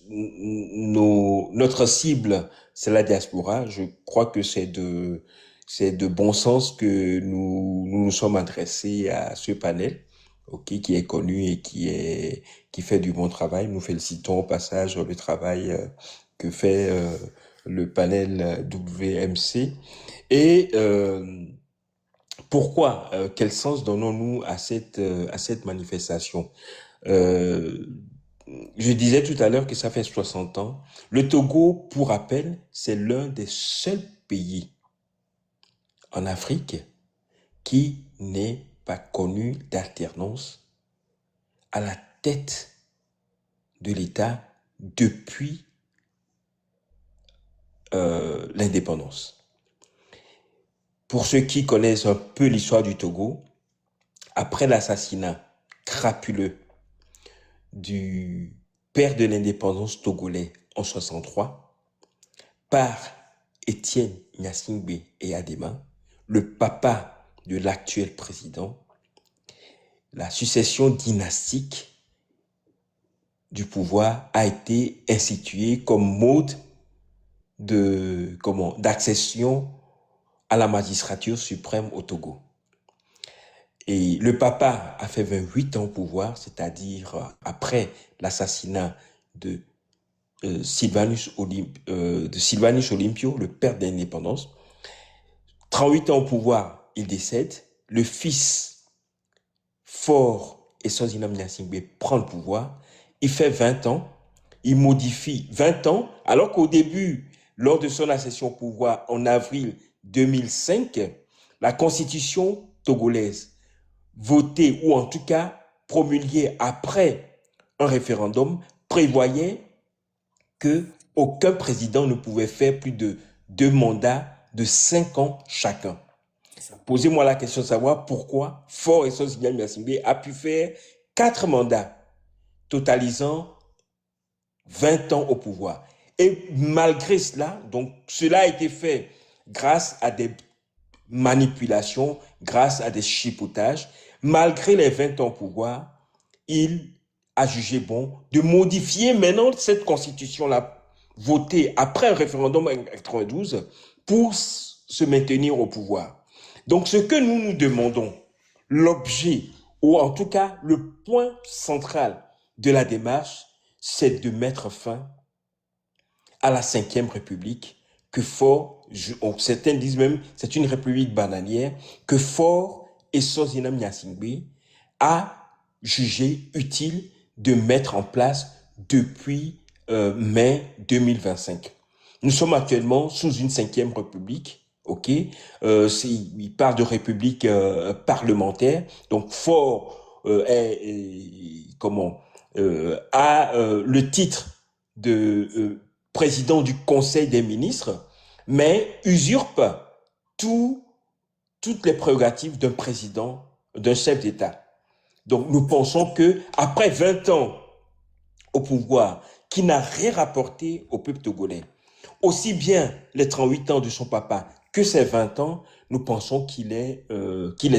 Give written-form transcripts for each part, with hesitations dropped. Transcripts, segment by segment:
notre cible, c'est la diaspora. Je crois que c'est de bon sens que nous nous sommes adressés à ce panel, ok, qui est connu et qui fait du bon travail. Nous félicitons au passage le travail que fait le panel WMC. Et pourquoi, quel sens donnons-nous à cette manifestation? Euh, je disais tout à l'heure que ça fait 60 ans. Le Togo, pour rappel, c'est l'un des seuls pays en Afrique qui n'est pas connu d'alternance à la tête de l'État depuis l'indépendance. Pour ceux qui connaissent un peu l'histoire du Togo, après l'assassinat crapuleux du père de l'indépendance togolais en 63 par Étienne Gnassingbé et Adema, le papa de l'actuel président, la succession dynastique du pouvoir a été instituée comme mode d'accession à la magistrature suprême au Togo. Et le papa a fait 28 ans au pouvoir, c'est-à-dire après l'assassinat de Sylvanus Olympio, le père de l'indépendance. 38 ans au pouvoir, il décède. Le fils Faure Essozinam Gnassingbé prend le pouvoir. Il fait 20 ans. Il modifie 20 ans, alors qu'au début, lors de son accession au pouvoir en avril 2005, la constitution togolaise, votée ou en tout cas promulguée après un référendum, prévoyait que aucun président ne pouvait faire plus de 2 mandats de 5 ans chacun. Posez-moi la question de savoir pourquoi Faure Essozinam Gnassingbé a pu faire 4 mandats, totalisant 20 ans au pouvoir. Et malgré cela, donc cela a été fait grâce à des manipulations, grâce à des chipotages. Malgré les 20 ans au pouvoir, il a jugé bon de modifier maintenant cette constitution-là, votée après un référendum en 92, pour se maintenir au pouvoir. Donc ce que nous nous demandons, l'objet, ou en tout cas le point central de la démarche, c'est de mettre fin à la Cinquième République, que Faure, certains disent même c'est une république bananière, que Faure Essozinam Gnassingbé a jugé utile de mettre en place depuis mai 2025. Nous sommes actuellement sous une Cinquième République, ok. Il parle de république parlementaire, donc Faure a le titre de président du Conseil des ministres, mais usurpe tout, toutes les prérogatives d'un président, d'un chef d'État. Donc nous pensons que après 20 ans au pouvoir, qui n'a rien rapporté au peuple togolais, aussi bien les 38 ans de son papa que ses 20 ans, nous pensons qu'il est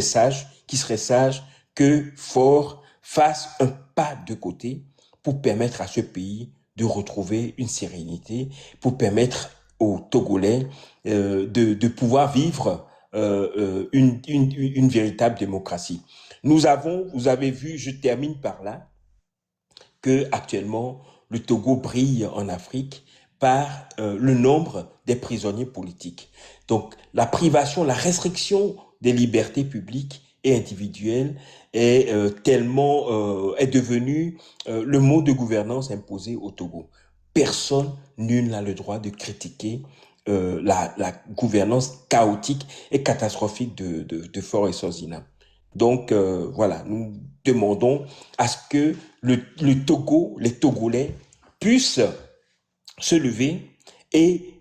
sage, qu'il serait sage que Faure fasse un pas de côté pour permettre à ce pays de retrouver une sérénité, pour permettre aux Togolais de pouvoir vivre une véritable démocratie. Vous avez vu, je termine par là, que actuellement le Togo brille en Afrique par le nombre des prisonniers politiques. Donc la privation, la restriction des libertés publiques et individuelles est devenue le mode de gouvernance imposé au Togo. Personne, nul n'a le droit de critiquer la gouvernance chaotique et catastrophique de Faure Essozinam. Donc voilà, nous demandons à ce que le Togo, les Togolais puissent se lever et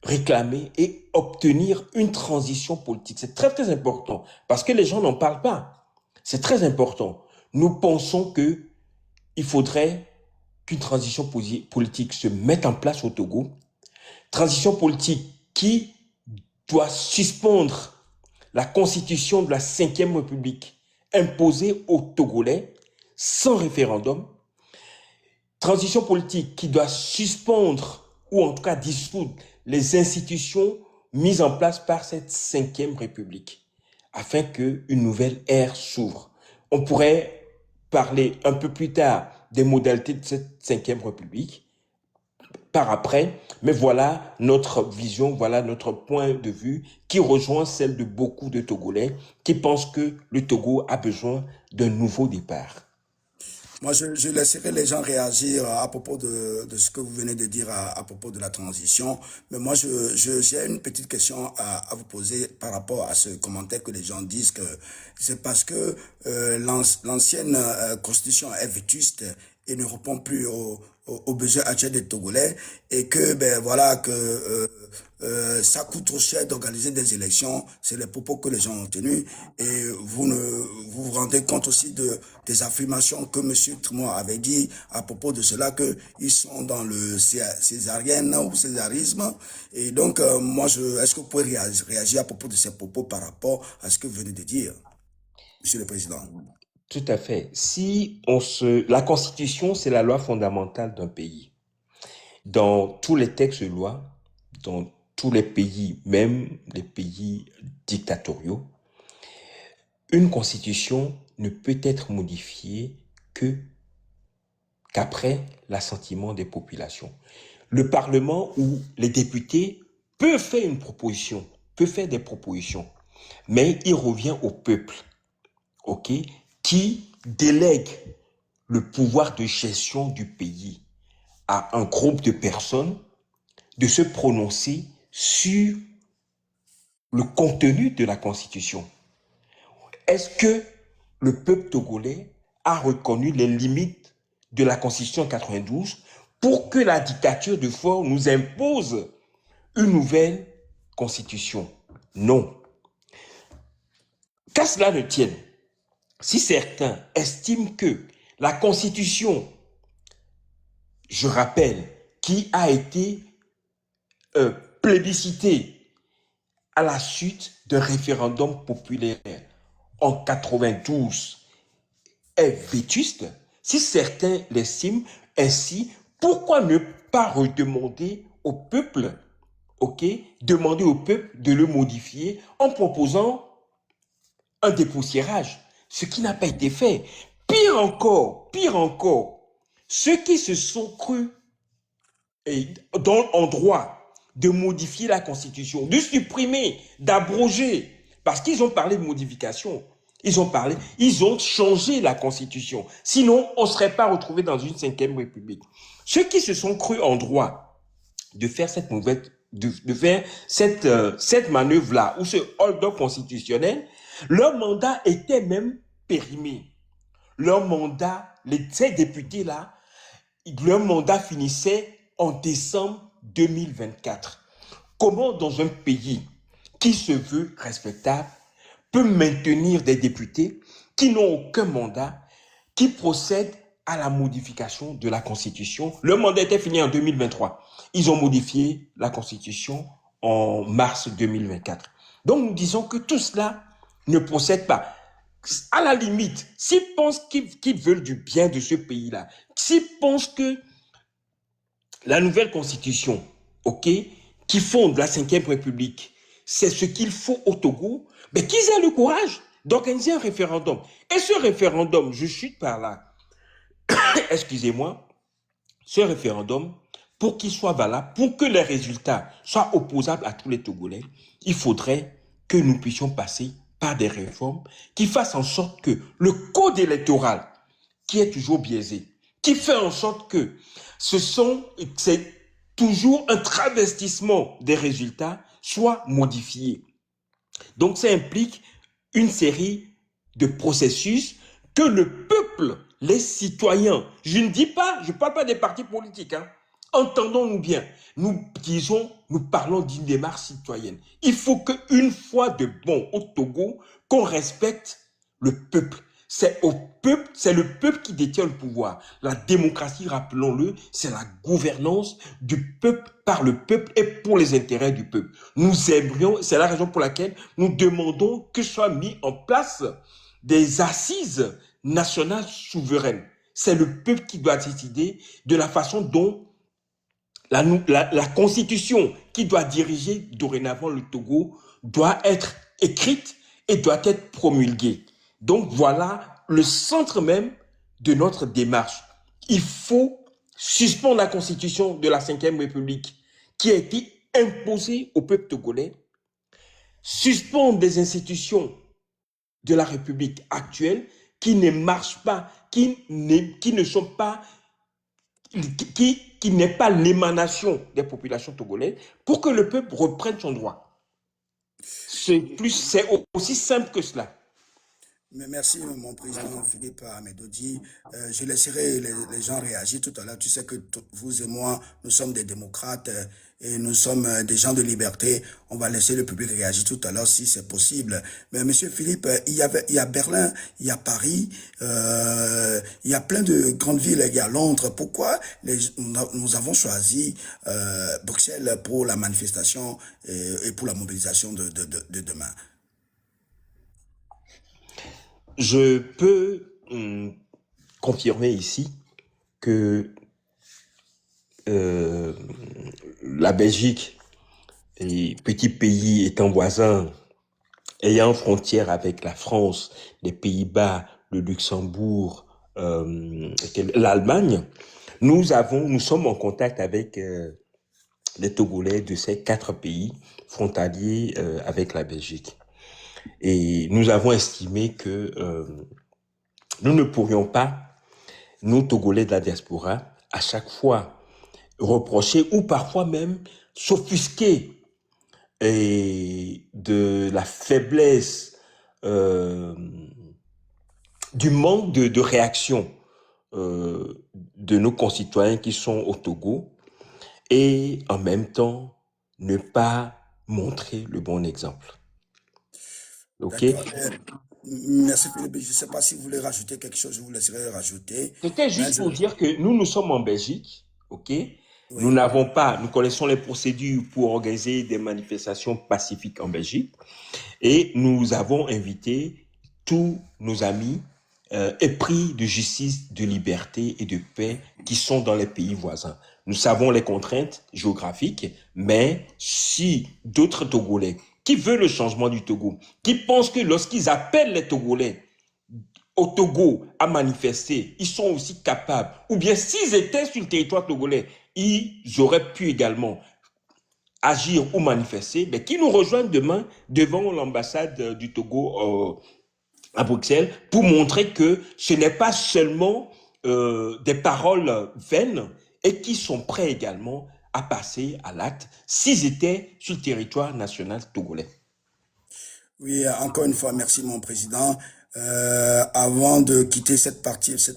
réclamer et obtenir une transition politique. C'est très très important parce que les gens n'en parlent pas. C'est très important. Nous pensons que il faudrait qu'une transition politique se mette en place au Togo. Transition politique qui doit suspendre la constitution de la Cinquième République imposée aux Togolais sans référendum, transition politique qui doit suspendre ou en tout cas dissoudre les institutions mises en place par cette 5e République afin qu'une nouvelle ère s'ouvre. On pourrait parler un peu plus tard des modalités de cette 5e République par après, mais voilà notre vision, voilà notre point de vue qui rejoint celle de beaucoup de Togolais qui pensent que le Togo a besoin d'un nouveau départ. Moi, je laisserai les gens réagir à propos de ce que vous venez de dire à propos de la transition. Mais moi, j'ai une petite question à vous poser par rapport à ce commentaire que les gens disent que c'est parce que l'ancienne constitution est vétuste et ne répond plus aux besoins actuels des Togolais et que ben voilà que ça coûte trop cher d'organiser des élections. C'est les propos que les gens ont tenus et vous rendez compte aussi des affirmations que Monsieur Trudeau avait dit à propos de cela que ils sont dans le césarien ou césarisme et donc moi est-ce que vous pouvez réagir à propos de ces propos par rapport à ce que vous venez de dire, Monsieur le Président? Tout à fait. La Constitution, c'est la loi fondamentale d'un pays. Dans tous les textes de loi, dans tous les pays, même les pays dictatoriaux, une constitution ne peut être modifiée qu'après l'assentiment des populations. Le Parlement ou les députés peuvent faire une proposition, peuvent faire des propositions, mais il revient au peuple, ok, qui délègue le pouvoir de gestion du pays à un groupe de personnes de se prononcer sur le contenu de la Constitution. Est-ce que le peuple togolais a reconnu les limites de la Constitution 92 pour que la dictature de Faure nous impose une nouvelle Constitution? Non. Qu'à cela ne tienne, si certains estiment que la Constitution, je rappelle, qui a été plébiscitée à la suite d'un référendum populaire en 92 est vétuste, si certains l'estiment ainsi, pourquoi ne pas redemander au peuple, demander au peuple de le modifier en proposant un dépoussiérage, ce qui n'a pas été fait. Pire encore, ceux qui se sont crus en droit de modifier la Constitution, de supprimer, d'abroger, parce qu'ils ont parlé de modification, ils ont changé la Constitution. Sinon, on ne serait pas retrouvé dans une 5e République. Ceux qui se sont crus en droit de faire cette cette manœuvre-là, ou ce hold-up constitutionnel, leur mandat était même périmé. Leur mandat, ces députés-là, leur mandat finissait en décembre 2024. Comment dans un pays qui se veut respectable peut maintenir des députés qui n'ont aucun mandat, qui procèdent à la modification de la Constitution? Leur mandat était fini en 2023. Ils ont modifié la Constitution en mars 2024. Donc nous disons que tout cela ne procède pas. À la limite, s'ils pensent qu'ils veulent du bien de ce pays-là, s'ils pensent que la nouvelle constitution, qui fonde la 5e République, c'est ce qu'il faut au Togo, mais qu'ils aient le courage d'organiser un référendum. Et ce référendum, je chute par là, excusez-moi, ce référendum, pour qu'il soit valable, pour que les résultats soient opposables à tous les Togolais, il faudrait que nous puissions passer par des réformes qui fassent en sorte que le code électoral, qui est toujours biaisé, qui fait en sorte que c'est toujours un travestissement des résultats, soit modifié. Donc ça implique une série de processus que le peuple, les citoyens, je ne parle pas des partis politiques, entendons-nous bien, nous parlons d'une démarche citoyenne. Il faut qu'une fois de bon au Togo, qu'on respecte le peuple. C'est le peuple qui détient le pouvoir. La démocratie, rappelons-le, c'est la gouvernance du peuple par le peuple et pour les intérêts du peuple. Nous aimerions, c'est la raison pour laquelle nous demandons que soient mis en place des assises nationales souveraines. c'est le peuple qui doit décider de la façon dont la constitution qui doit diriger dorénavant le Togo doit être écrite et doit être promulguée. Donc voilà le centre même de notre démarche. Il faut suspendre la constitution de la Ve République qui a été imposée au peuple togolais, suspendre des institutions de la République actuelle qui ne marchent pas, qui ne sont pas, qui n'est pas l'émanation des populations togolaises, pour que le peuple reprenne son droit. C'est aussi simple que cela. Mais merci, mon président Philippe Ahmedodji. Je laisserai les gens réagir tout à l'heure. Tu sais que vous et moi, nous sommes des démocrates et nous sommes des gens de liberté. On va laisser le public réagir tout à l'heure si c'est possible. Mais monsieur Philippe, il y a Berlin, il y a Paris, il y a plein de grandes villes, il y a Londres. Pourquoi nous avons choisi Bruxelles pour la manifestation et pour la mobilisation de demain? Je peux confirmer ici que la Belgique, et petit pays étant voisin, ayant frontière avec la France, les Pays-Bas, le Luxembourg, l'Allemagne, nous sommes en contact avec les Togolais de ces 4 pays frontaliers avec la Belgique. Et nous avons estimé que nous ne pourrions pas, nous Togolais de la diaspora, à chaque fois reprocher ou parfois même s'offusquer de la faiblesse, du manque de réaction de nos concitoyens qui sont au Togo, et en même temps ne pas montrer le bon exemple. Ok? D'accord. Merci Philippe. Je ne sais pas si vous voulez rajouter quelque chose, je vous laisserai rajouter. C'était Mais juste pour dire que nous sommes en Belgique, ok? Nous oui. n'avons pas, nous connaissons les procédures pour organiser des manifestations pacifiques en Belgique, et nous avons invité tous nos amis épris de justice, de liberté et de paix qui sont dans les pays voisins. Nous savons les contraintes géographiques, mais si d'autres Togolais qui veulent le changement du Togo, qui pensent que lorsqu'ils appellent les Togolais au Togo à manifester, ils sont aussi capables, ou bien s'ils étaient sur le territoire togolais, ils auraient pu également agir ou manifester, mais qui nous rejoignent demain devant l'ambassade du Togo à Bruxelles pour montrer que ce n'est pas seulement des paroles vaines et qui sont prêts également à passer à l'acte s'ils étaient sur le territoire national togolais. Oui, encore une fois, merci mon président. Avant de quitter cette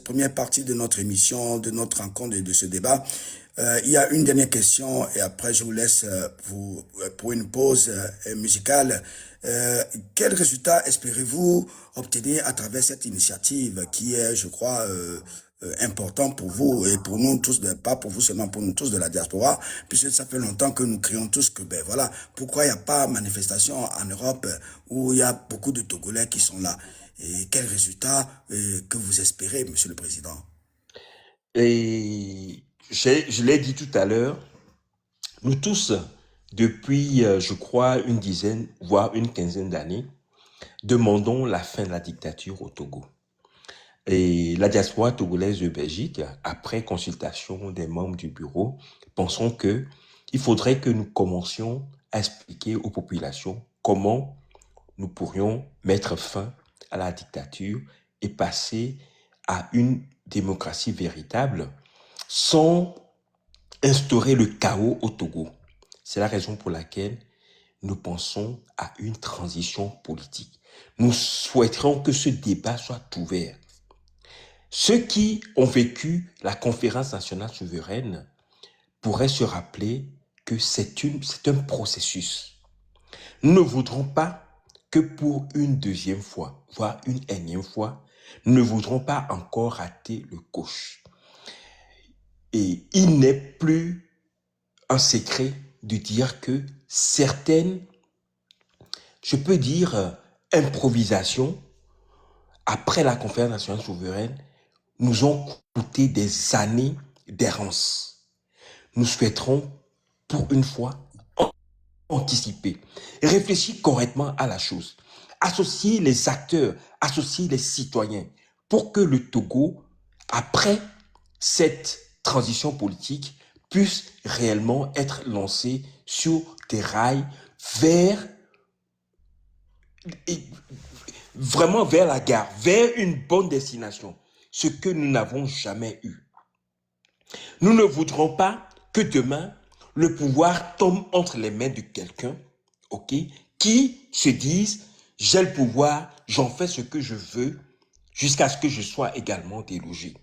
première partie de notre émission, de notre rencontre et de ce débat, il y a une dernière question et après je vous laisse pour une pause musicale. Quel résultat espérez-vous obtenir à travers cette initiative qui est, je crois, important pour vous et pour nous tous, pas pour vous seulement, pour nous tous de la diaspora, puisque ça fait longtemps que nous crions tous que, ben voilà, pourquoi il n'y a pas manifestation en Europe où il y a beaucoup de Togolais qui sont là? Et quel résultat que vous espérez, Monsieur le Président? Et je l'ai dit tout à l'heure, nous tous, depuis, je crois, une dizaine, voire une quinzaine d'années, demandons la fin de la dictature au Togo. Et la diaspora togolaise de Belgique, après consultation des membres du bureau, pensons que il faudrait que nous commencions à expliquer aux populations comment nous pourrions mettre fin à la dictature et passer à une démocratie véritable sans instaurer le chaos au Togo. C'est la raison pour laquelle nous pensons à une transition politique. Nous souhaiterons que ce débat soit ouvert. Ceux qui ont vécu la conférence nationale souveraine pourraient se rappeler que c'est un processus. Nous ne voudrons pas que pour une deuxième fois, voire une énième fois, nous ne voudrons pas encore rater le coche. Et il n'est plus un secret de dire que certaines, je peux dire, improvisations après la conférence nationale souveraine nous ont coûté des années d'errance. Nous souhaiterons, pour une fois, anticiper, réfléchir correctement à la chose, associer les acteurs, associer les citoyens pour que le Togo, après cette transition politique, puisse réellement être lancé sur des rails vers, vraiment vers la gare, vers une bonne destination, ce que nous n'avons jamais eu. Nous ne voudrons pas que demain, le pouvoir tombe entre les mains de quelqu'un, ok, qui se dise, j'ai le pouvoir, j'en fais ce que je veux, jusqu'à ce que je sois également délogé.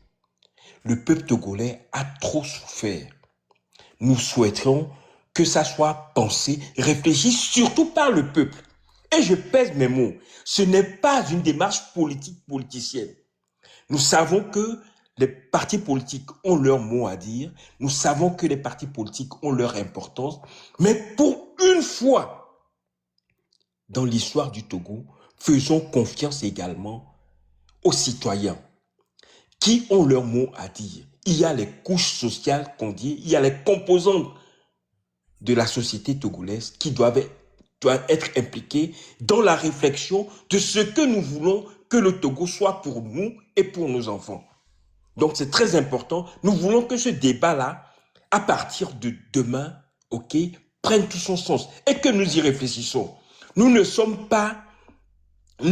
Le peuple togolais a trop souffert. Nous souhaiterons que ça soit pensé, réfléchi, surtout par le peuple. Et je pèse mes mots, ce n'est pas une démarche politique politicienne. Nous savons que les partis politiques ont leur mot à dire, nous savons que les partis politiques ont leur importance, mais pour une fois dans l'histoire du Togo, faisons confiance également aux citoyens qui ont leur mot à dire. Il y a les couches sociales qu'on dit, il y a les composantes de la société togolaise qui doivent être impliquées dans la réflexion de ce que nous voulons que le Togo soit pour nous et pour nos enfants. Donc c'est très important. Nous voulons que ce débat-là, à partir de demain, ok, prenne tout son sens et que nous y réfléchissons. Nous ne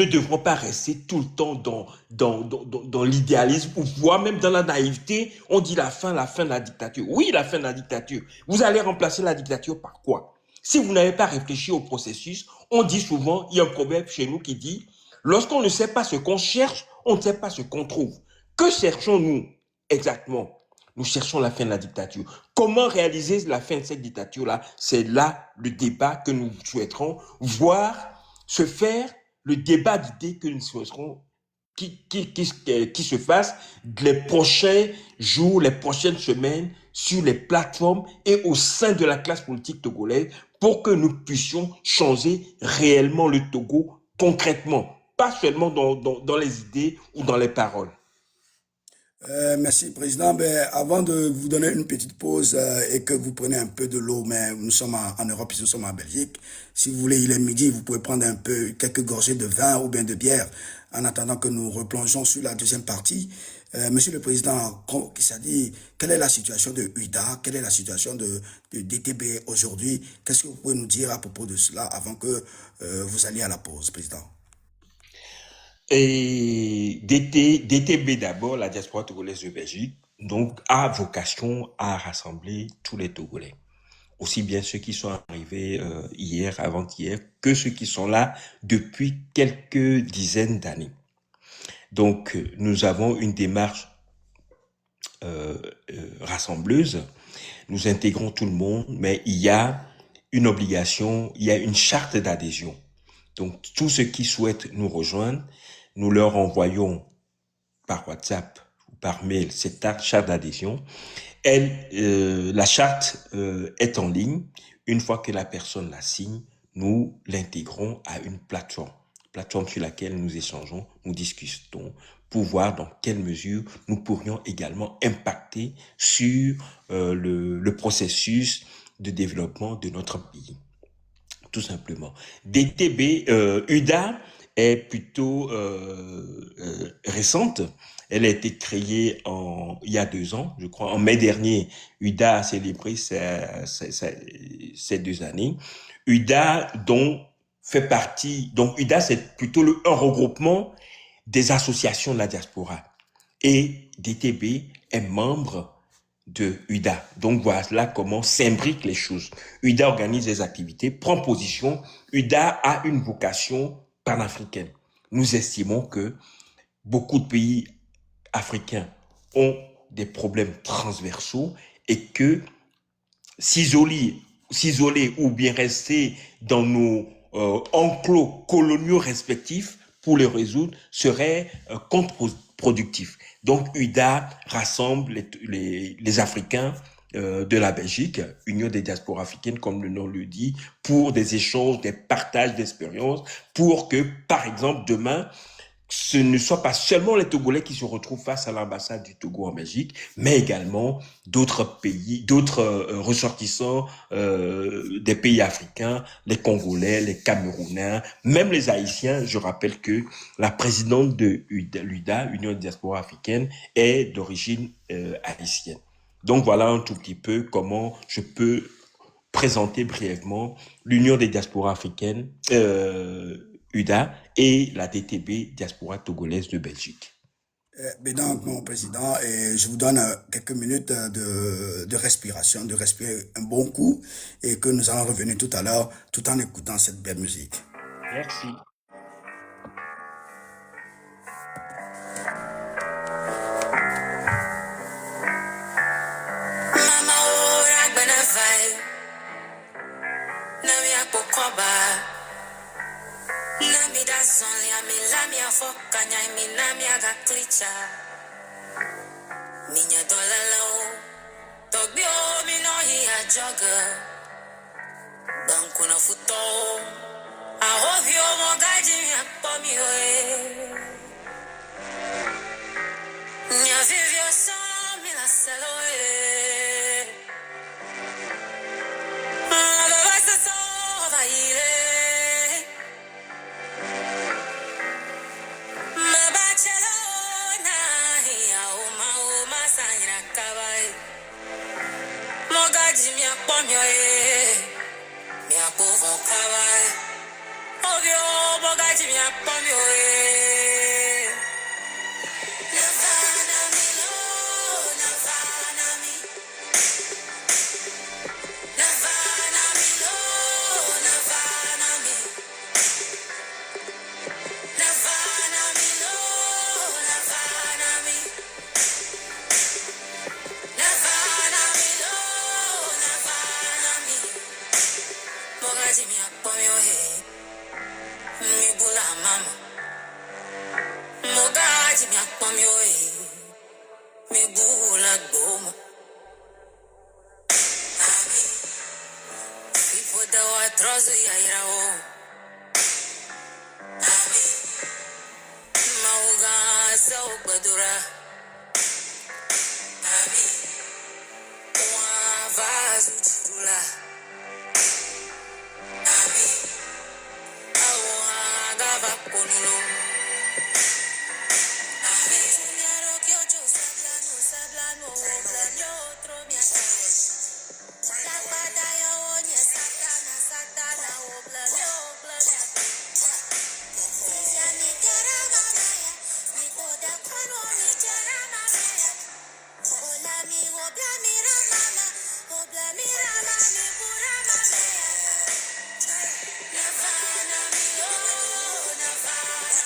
devrons pas rester tout le temps dans l'idéalisme ou voire même dans la naïveté. On dit la fin de la dictature. Oui, la fin de la dictature. Vous allez remplacer la dictature par quoi? Si vous n'avez pas réfléchi au processus, on dit souvent, il y a un proverbe chez nous qui dit, lorsqu'on ne sait pas ce qu'on cherche, on ne sait pas ce qu'on trouve. Que cherchons-nous exactement? Nous cherchons la fin de la dictature. Comment réaliser la fin de cette dictature-là? C'est là le débat que nous souhaiterons voir se faire, le débat d'idées que nous souhaiterons qui se fasse les prochains jours, les prochaines semaines sur les plateformes et au sein de la classe politique togolaise pour que nous puissions changer réellement le Togo concrètement, pas seulement dans les idées ou dans les paroles. Merci, Président. Ben, avant de vous donner une petite pause et que vous preniez un peu de l'eau, mais nous sommes en Europe, nous sommes en Belgique. Si vous voulez, il est midi, vous pouvez prendre un peu, quelques gorgées de vin ou bien de bière en attendant que nous replongeons sur la deuxième partie. Monsieur le Président, qui s'est dit, quelle est la situation de UIDA? Quelle est la situation de DTB aujourd'hui? Qu'est-ce que vous pouvez nous dire à propos de cela avant que vous alliez à la pause, Président? Et DTB d'abord, la diaspora togolaise de Belgique, donc a vocation à rassembler tous les Togolais, aussi bien ceux qui sont arrivés hier, avant-hier, que ceux qui sont là depuis quelques dizaines d'années. Donc nous avons une démarche rassembleuse, nous intégrons tout le monde, mais il y a une obligation, il y a une charte d'adhésion. Donc tous ceux qui souhaitent nous rejoindre, nous leur envoyons par WhatsApp ou par mail cette charte d'adhésion. La charte est en ligne. Une fois que la personne la signe, nous l'intégrons à une plateforme sur laquelle nous échangeons, nous discutons pour voir dans quelle mesure nous pourrions également impacter sur le processus de développement de notre pays. Tout simplement. DTB, UDA est plutôt récente. Elle a été créée il y a 2 ans, je crois. En mai dernier, UDA a célébré ces 2 années. UDA donc UDA c'est plutôt un regroupement des associations de la diaspora. Et DTB est membre de UDA. Donc voilà comment s'imbriquent les choses. UDA organise des activités, prend position. UDA a une vocation panafricaine. Nous estimons que beaucoup de pays africains ont des problèmes transversaux et que s'isoler ou bien rester dans nos enclos coloniaux respectifs pour les résoudre serait contre-productif. Donc UDA rassemble les Africains de la Belgique, Union des diasporas africaines, comme le nom le dit, pour des échanges, des partages d'expériences, pour que, par exemple, demain, ce ne soit pas seulement les Togolais qui se retrouvent face à l'ambassade du Togo en Belgique, mais également d'autres pays, d'autres ressortissants des pays africains, les Congolais, les Camerounais, même les Haïtiens. Je rappelle que la présidente de l'UDA, Union de diaspora africaine, est d'origine haïtienne. Donc voilà un tout petit peu comment je peux présenter brièvement l'Union des diasporas africaines, UDA, et la DTB, diaspora togolaise de Belgique. Donc, mon président, et je vous donne quelques minutes de respiration, de respirer un bon coup, et que nous allons revenir tout à l'heure, tout en écoutant cette belle musique. Merci. Mama, oh, I'm gonna fight. Now, I'm going Nami da zonli a mi lami a foka nyai mi nami a ga klicha. Minya dola low. Togbi o mi no hi a jogger. Banku na futo. A hovi o mo gaji mi a pomi o e. Nya vivi o son mi la selo e. La baba se so va ire. Mi akpomio mi akpovo kawai obio bogaji mi akpomio Navana mi lo Navana mi Navana mi lo Navana mi Navana mi lo Navana mi Navana mi lo Mogaji mi akpomio mi bula mama Mogaji mi akpomio mi bula goma Ami Fipo da wa trozo ya irao Ami Mauga sa okbadura Ami Wa vazu chidula Ami Awa gava konulo Ami Tunero kyocho sablano Oblanyo otro miasa La batalla oña satana Oblanyo Ya ni kera ganaya Ni koda kono ni kera manaya Ola mi obla mi ramana Obla mi rama mi pura manaya Navana mi lo Navana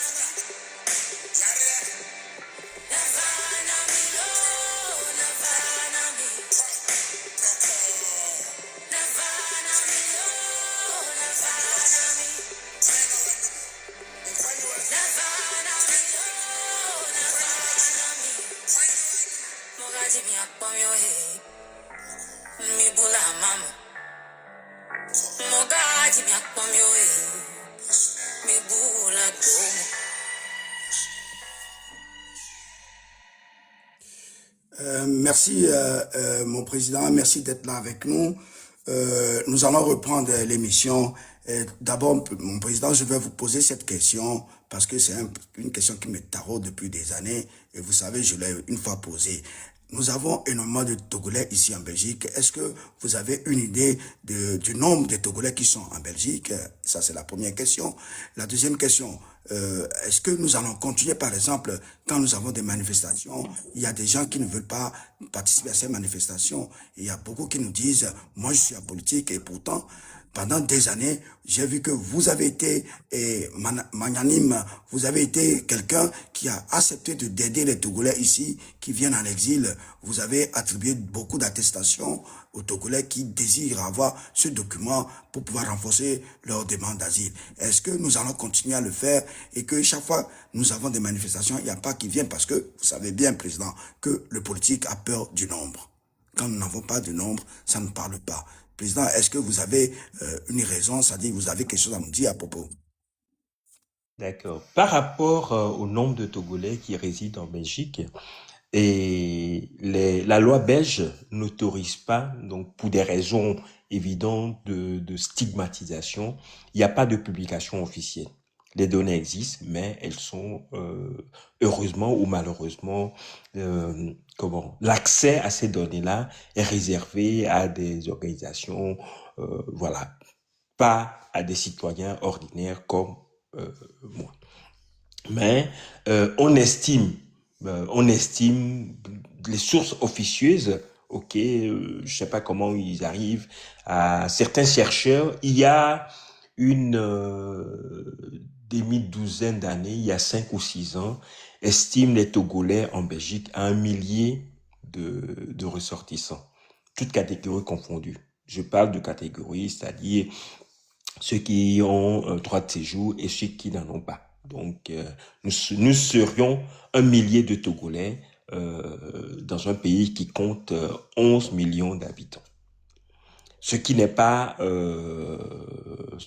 Navana mi lo Navana mi Navana mi lo Navana mi Navana mi lo Navana mi Mogaji mi akpomio mi bula mama Mogaji mi akpomio mi bula domo Merci, mon président. Merci d'être là avec nous. Nous allons reprendre l'émission. D'abord, mon président, je vais vous poser cette question parce que c'est une question qui me taraude depuis des années. Et vous savez, je l'ai une fois posée. Nous avons énormément de Togolais ici en Belgique. Est-ce que vous avez une idée du nombre de Togolais qui sont en Belgique? Ça, c'est la première question. La deuxième question, est-ce que nous allons continuer, par exemple, quand nous avons des manifestations, il y a des gens qui ne veulent pas participer à ces manifestations. Il y a beaucoup qui nous disent, moi je suis en politique et pourtant, pendant des années, j'ai vu que vous avez été magnanime, vous avez été quelqu'un qui a accepté d'aider les Togolais ici, qui viennent en exil. Vous avez attribué beaucoup d'attestations aux Togolais qui désirent avoir ce document pour pouvoir renforcer leur demande d'asile. Est-ce que nous allons continuer à le faire et que chaque fois nous avons des manifestations, il n'y a pas qui viennent parce que vous savez bien, Président, que le politique a peur du nombre. Quand nous n'avons pas de nombre, ça ne parle pas. Président, est-ce que vous avez une raison, c'est-à-dire vous avez quelque chose à nous dire à propos? D'accord. Par rapport au nombre de Togolais qui résident en Belgique, et la loi belge n'autorise pas, donc pour des raisons évidentes de stigmatisation, il n'y a pas de publication officielle. Les données existent, mais elles sont heureusement ou malheureusement, l'accès à ces données-là est réservé à des organisations, voilà, pas à des citoyens ordinaires comme moi. Mais on estime les sources officieuses, ok, je sais pas comment ils arrivent à certains chercheurs. Il y a une demi-douzaine d'années, il y a 5 ou 6 ans, estiment les Togolais en Belgique à 1 millier de ressortissants, toutes catégories confondues. Je parle de catégories, c'est-à-dire ceux qui ont un droit de séjour et ceux qui n'en ont pas. Donc, nous serions 1 millier de Togolais dans un pays qui compte 11 millions d'habitants. Ce qui n'est pas, ce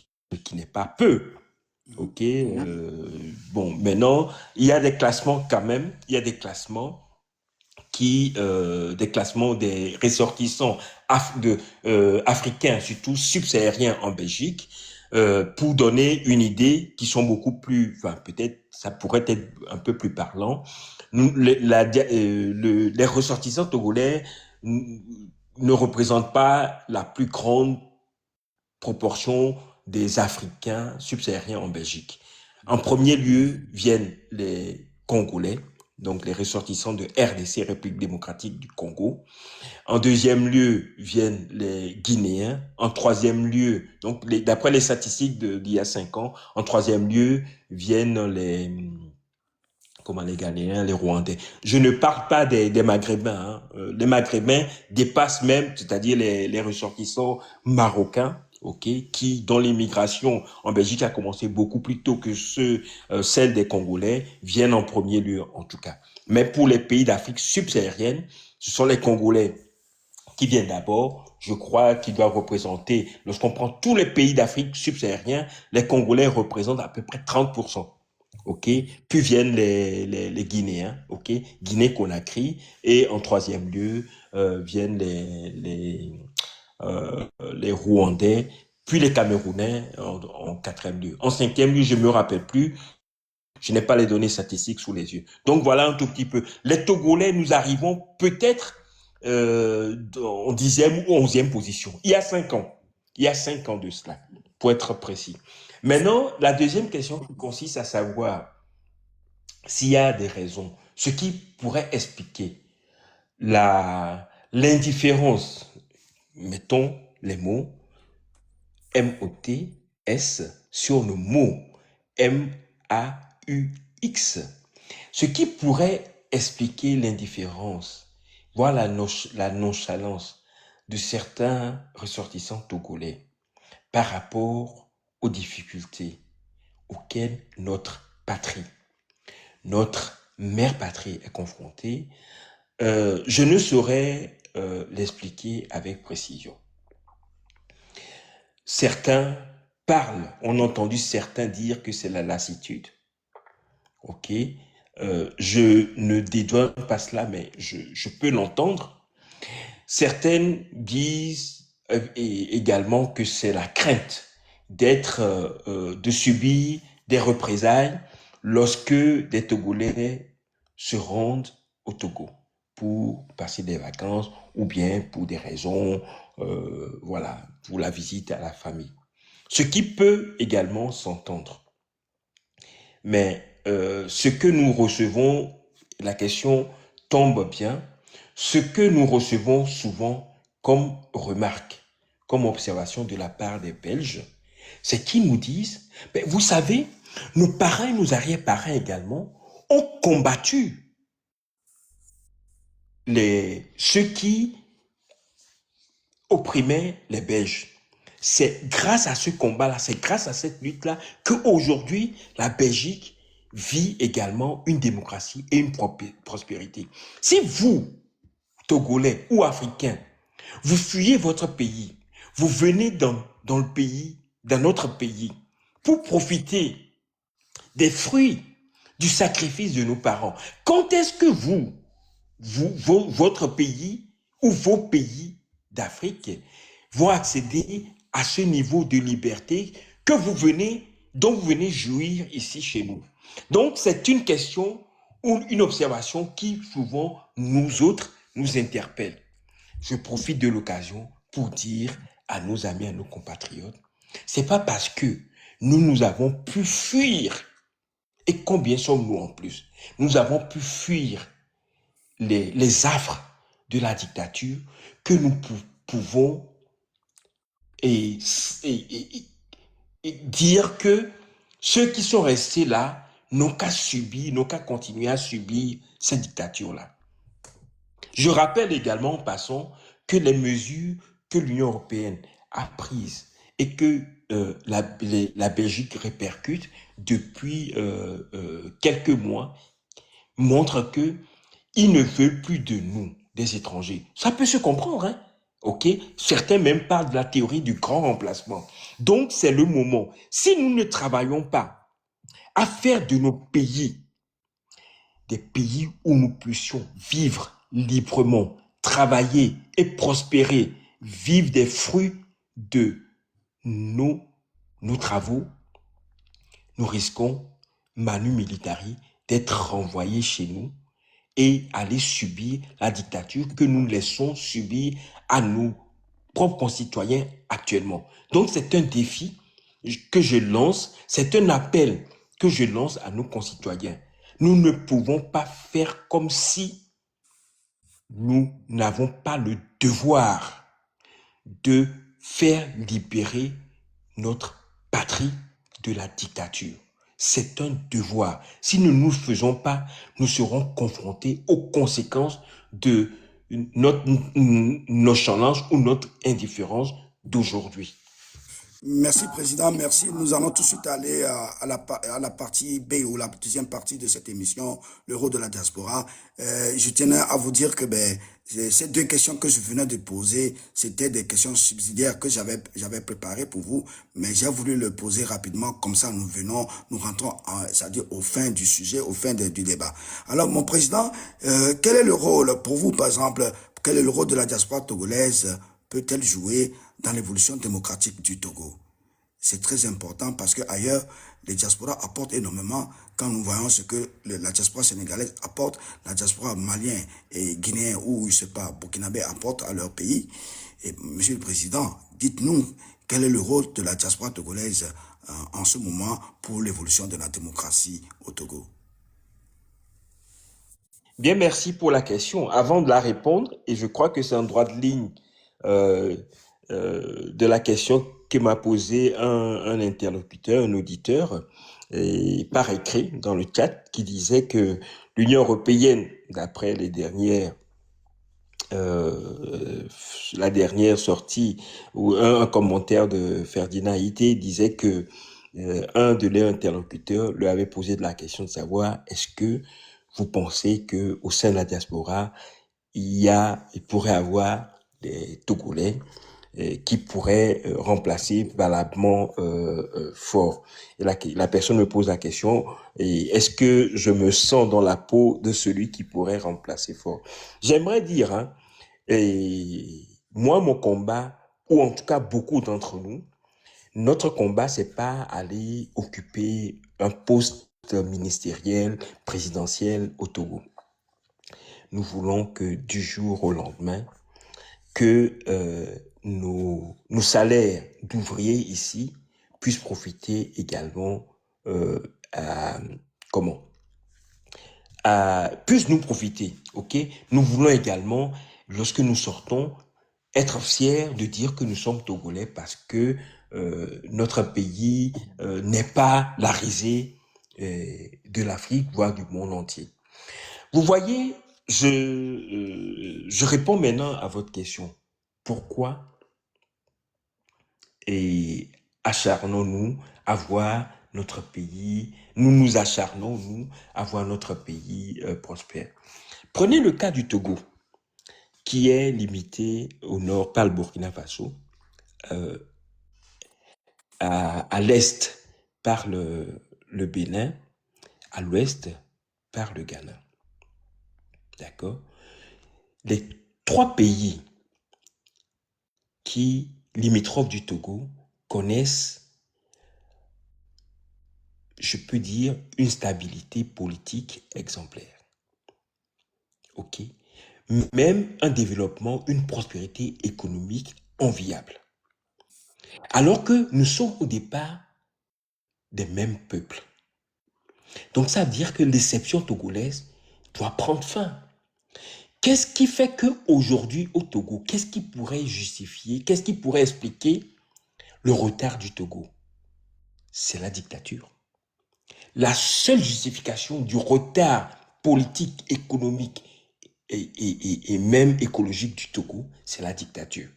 qui n'est pas peu. Ok. Bon, maintenant, il y a des classements quand même. Il y a des classements des classements des ressortissants africains, surtout subsahariens en Belgique, pour donner une idée qui sont beaucoup plus, enfin peut-être ça pourrait être un peu plus parlant. Les ressortissants togolais ne représentent pas la plus grande proportion des Africains subsahariens en Belgique. En premier lieu viennent les Congolais, donc les ressortissants de RDC, République démocratique du Congo. En deuxième lieu viennent les Guinéens. En troisième lieu, donc d'après les statistiques d'il y a 5 ans, en troisième lieu viennent les Ghanéens, les Rwandais. Je ne parle pas des Maghrébins. Hein. Les Maghrébins dépassent même, c'est-à-dire les ressortissants marocains, dont l'immigration en Belgique a commencé beaucoup plus tôt que celle des Congolais, viennent en premier lieu, en tout cas. Mais pour les pays d'Afrique subsaharienne, ce sont les Congolais qui viennent d'abord. Je crois qu'ils doivent représenter, lorsqu'on prend tous les pays d'Afrique subsaharienne, les Congolais représentent à peu près 30%. Ok, puis viennent les Guinéens, ok, Guinée-Conakry, et en troisième lieu viennent les Rwandais, puis les Camerounais en quatrième lieu. En cinquième lieu, je me rappelle plus, je n'ai pas les données statistiques sous les yeux. Donc voilà un tout petit peu. Les Togolais, nous arrivons peut-être en 10e ou 11e position. Il y a 5 ans. Il y a 5 ans de cela, pour être précis. Maintenant, la deuxième question consiste à savoir s'il y a des raisons, ce qui pourrait expliquer l'indifférence, mettons les mots M-O-T-S sur le mot M-A-U-X. Ce qui pourrait expliquer l'indifférence, voire la nonchalance de certains ressortissants togolais par rapport aux difficultés auxquelles notre patrie, notre mère patrie est confrontée, je ne saurais l'expliquer avec précision. Certains parlent, on a entendu certains dire que c'est la lassitude. Ok, je ne dédouane pas cela, mais je peux l'entendre. Certaines disent également que c'est la crainte de subir des représailles lorsque des Togolais se rendent au Togo pour passer des vacances ou bien pour des raisons, voilà, pour la visite à la famille. Ce qui peut également s'entendre. Mais ce que nous recevons, la question tombe bien, ce que nous recevons souvent comme remarque, comme observation de la part des Belges, c'est qu'ils nous disent, ben, vous savez, nos parents et nos arrière-parents également ont combattu ceux qui opprimaient les Belges. C'est grâce à ce combat-là, c'est grâce à cette lutte-là qu'aujourd'hui, la Belgique vit également une démocratie et une prospérité. Si vous, Togolais ou Africains, vous fuyez votre pays, vous venez dans notre pays, pour profiter des fruits du sacrifice de nos parents. Quand est-ce que votre pays ou vos pays d'Afrique vont accéder à ce niveau de liberté dont vous venez jouir ici chez nous? Donc, c'est une question ou une observation qui souvent nous autres nous interpelle. Je profite de l'occasion pour dire à nos amis, à nos compatriotes, c'est pas parce que nous avons pu fuir, et combien sommes-nous en plus? Nous avons pu fuir les affres de la dictature que nous pouvons et, et dire que ceux qui sont restés là n'ont qu'à subir, n'ont qu'à continuer à subir cette dictature-là. Je rappelle également en passant que les mesures que l'Union européenne a prises et que la Belgique répercute depuis quelques mois montrent qu'ils ne veulent plus de nous, des étrangers. Ça peut se comprendre, hein? Ok? Certains même parlent de la théorie du grand remplacement. Donc, c'est le moment. Si nous ne travaillons pas à faire de nos pays des pays où nous puissions vivre librement, travailler et prospérer, vivre des fruits de nos travaux, nous risquons, manu militari, d'être renvoyés chez nous et aller subir la dictature que nous laissons subir à nos propres concitoyens actuellement. Donc c'est un défi que je lance, c'est un appel que je lance à nos concitoyens. Nous ne pouvons pas faire comme si nous n'avons pas le devoir de faire libérer notre patrie de la dictature. C'est un devoir. Si nous ne nous faisons pas, nous serons confrontés aux conséquences de notre nonchalance ou notre indifférence d'aujourd'hui. Merci, Président. Merci. Nous allons tout de suite aller à la partie B ou la deuxième partie de cette émission, le rôle de la diaspora. Je tenais à vous dire que ces deux questions que je venais de poser, c'était des questions subsidiaires que j'avais préparées pour vous, mais j'ai voulu le poser rapidement, comme ça nous rentrons, c'est-à-dire au fin du sujet, au fin du débat. Alors, mon Président, quel est le rôle pour vous, par exemple, quel est le rôle de la diaspora togolaise peut-elle jouer dans l'évolution démocratique du Togo? C'est très important parce que ailleurs, les diasporas apportent énormément. Quand nous voyons ce que la diaspora sénégalaise apporte, la diaspora malienne et guinéenne ou, je sais pas, burkinabé apporte à leur pays. Et Monsieur le Président, dites-nous quel est le rôle de la diaspora togolaise en ce moment pour l'évolution de la démocratie au Togo. Bien, merci pour la question. Avant de la répondre, et je crois que c'est un droit de ligne euh, de la question que m'a posé un interlocuteur, un auditeur, et par écrit dans le chat, qui disait que l'Union européenne, d'après la dernière sortie ou un commentaire de Ferdinand Haïté disait que un de leurs interlocuteurs lui avait posé de la question de savoir est-ce que vous pensez que au sein de la diaspora il pourrait avoir des Togolais qui pourraient remplacer valablement Fort. Et la personne me pose la question, est-ce que je me sens dans la peau de celui qui pourrait remplacer Fort? J'aimerais dire, hein, et moi, mon combat, ou en tout cas beaucoup d'entre nous, notre combat, c'est pas aller occuper un poste ministériel, présidentiel au Togo. Nous voulons que du jour au lendemain, que nos salaires d'ouvriers ici puissent profiter également à comment puissent nous profiter, ok? Nous voulons également, lorsque nous sortons, être fiers de dire que nous sommes Togolais parce que notre pays n'est pas la risée de l'Afrique, voire du monde entier. Vous voyez, je réponds maintenant à votre question. Pourquoi acharnons-nous à voir notre pays, nous nous acharnons, nous, à voir notre pays prospère? Prenez le cas du Togo, qui est limité au nord par le Burkina Faso, à l'est par le Bénin, à l'ouest par le Ghana. D'accord? Les 3 pays qui, limitrophes du Togo, connaissent, je peux dire, une stabilité politique exemplaire. OK? Même un développement, une prospérité économique enviable. Alors que nous sommes au départ des mêmes peuples. Donc ça veut dire que l'exception togolaise doit prendre fin. Qu'est-ce qui fait qu'aujourd'hui au Togo, qu'est-ce qui pourrait justifier, qu'est-ce qui pourrait expliquer le retard du Togo? C'est la dictature. La seule justification du retard politique, économique et même écologique du Togo, c'est la dictature.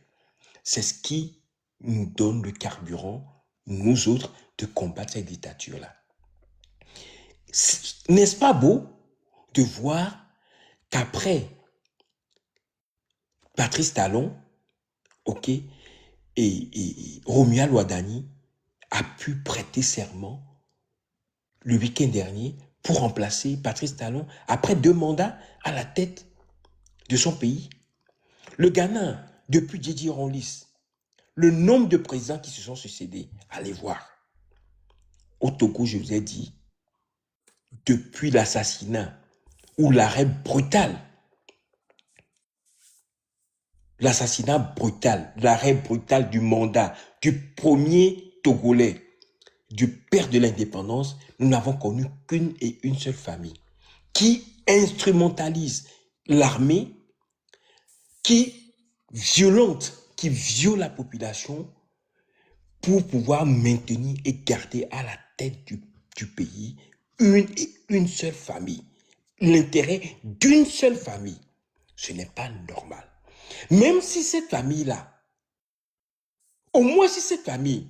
C'est ce qui nous donne le carburant, nous autres, de combattre cette dictature-là. N'est-ce pas beau de voir qu'après Patrice Talon, ok, et Romuald Ouadani a pu prêter serment le week-end dernier pour remplacer Patrice Talon après 2 mandats à la tête de son pays. Le Ghana, depuis Didier Ronlis, le nombre de présidents qui se sont succédés, allez voir. Au Togo, je vous ai dit, depuis l'assassinat ou l'arrêt brutal, l'arrêt brutal du mandat du premier Togolais, du père de l'indépendance, nous n'avons connu qu'une et une seule famille qui instrumentalise l'armée, qui viole la population pour pouvoir maintenir et garder à la tête du pays une et une seule famille. L'intérêt d'une seule famille, ce n'est pas normal. Même si cette famille-là, au moins si cette famille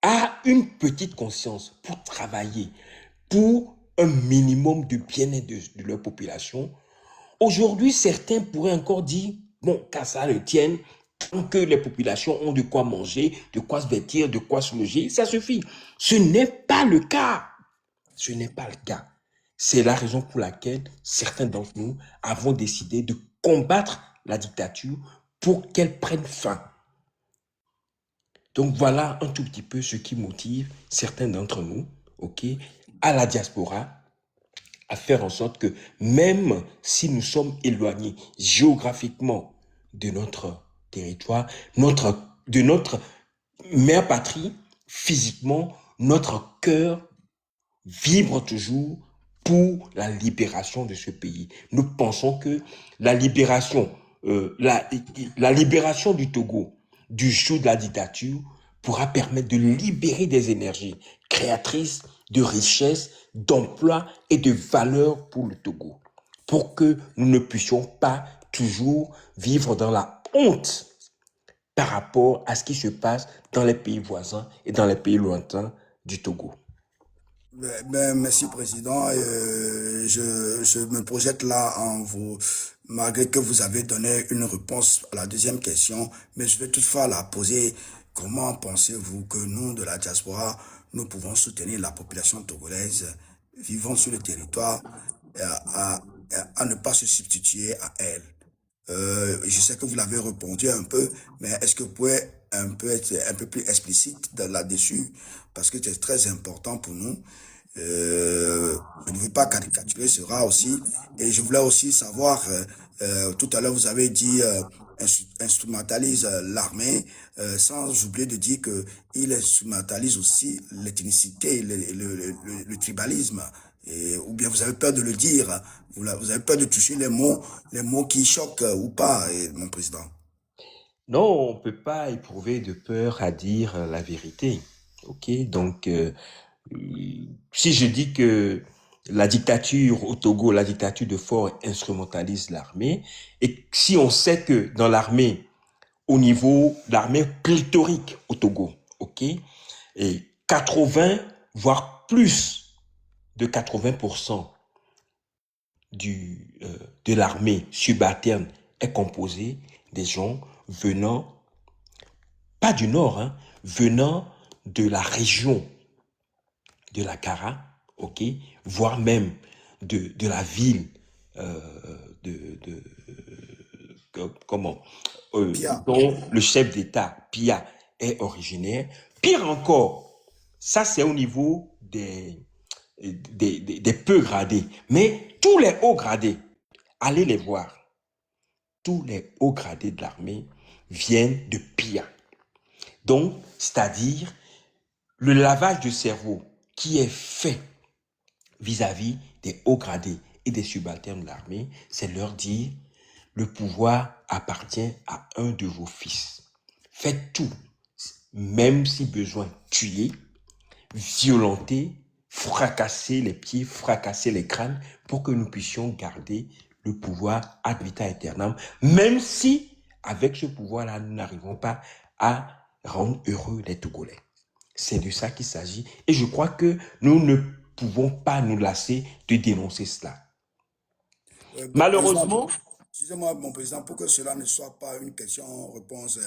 a une petite conscience pour travailler, pour un minimum de bien-être de leur population, aujourd'hui, certains pourraient encore dire, bon, qu'à ça le tienne, tant que les populations ont de quoi manger, de quoi se vêtir, de quoi se loger, ça suffit. Ce n'est pas le cas. Ce n'est pas le cas. C'est la raison pour laquelle certains d'entre nous avons décidé de combattre la dictature pour qu'elle prenne fin. Donc voilà un tout petit peu ce qui motive certains d'entre nous, ok, à la diaspora, à faire en sorte que même si nous sommes éloignés géographiquement de notre territoire, de notre mère patrie, physiquement, notre cœur vibre toujours pour la libération de ce pays. Nous pensons que la libération du Togo du joug de la dictature pourra permettre de libérer des énergies créatrices de richesse, d'emploi et de valeur pour le Togo. Pour que nous ne puissions pas toujours vivre dans la honte par rapport à ce qui se passe dans les pays voisins et dans les pays lointains du Togo. Merci, Président. Je me projette là en vous, malgré que vous avez donné une réponse à la deuxième question, mais je vais toutefois la poser. Comment pensez-vous que nous, de la diaspora, nous pouvons soutenir la population togolaise vivant sur le territoire à ne pas se substituer à elle? Je sais que vous l'avez répondu un peu, mais est-ce que vous pouvez être un peu plus explicite là-dessus? Parce que c'est très important pour nous. Je ne veux pas caricaturer cela aussi. Et je voulais aussi savoir, tout à l'heure vous avez dit instrumentalise l'armée, sans oublier de dire que il instrumentalise aussi l'ethnicité, le tribalisme. Ou bien vous avez peur de le dire, vous avez peur de toucher les mots qui choquent ou pas, mon président. Non, on ne peut pas éprouver de peur à dire la vérité. Ok, donc si je dis que la dictature au Togo, la dictature de Faure instrumentalise l'armée, et si on sait que dans l'armée, au niveau de l'armée pléthorique au Togo, ok, et 80, voire plus de 80% de l'armée subalterne est composée des gens venant, pas du nord, hein, venant de la région de la Kara, ok, voire même de la ville de comment Pia. dont le chef d'État, Pia, est originaire. Pire encore, ça c'est au niveau des peu gradés. Mais tous les hauts gradés, allez les voir. Tous les hauts gradés de l'armée viennent de Pia. Donc, c'est-à-dire le lavage de cerveau qui est fait vis-à-vis des hauts gradés et des subalternes de l'armée, c'est leur dire le pouvoir appartient à un de vos fils. Faites tout, même si besoin, tuer, violenter, fracasser les pieds, fracasser les crânes pour que nous puissions garder le pouvoir ad vitam aeternam, même si avec ce pouvoir-là, nous n'arrivons pas à rendre heureux les Togolais. C'est de ça qu'il s'agit. Et je crois que nous ne pouvons pas nous lasser de dénoncer cela. Président, Malheureusement, excusez-moi, mon président, pour que cela ne soit pas une question-réponse,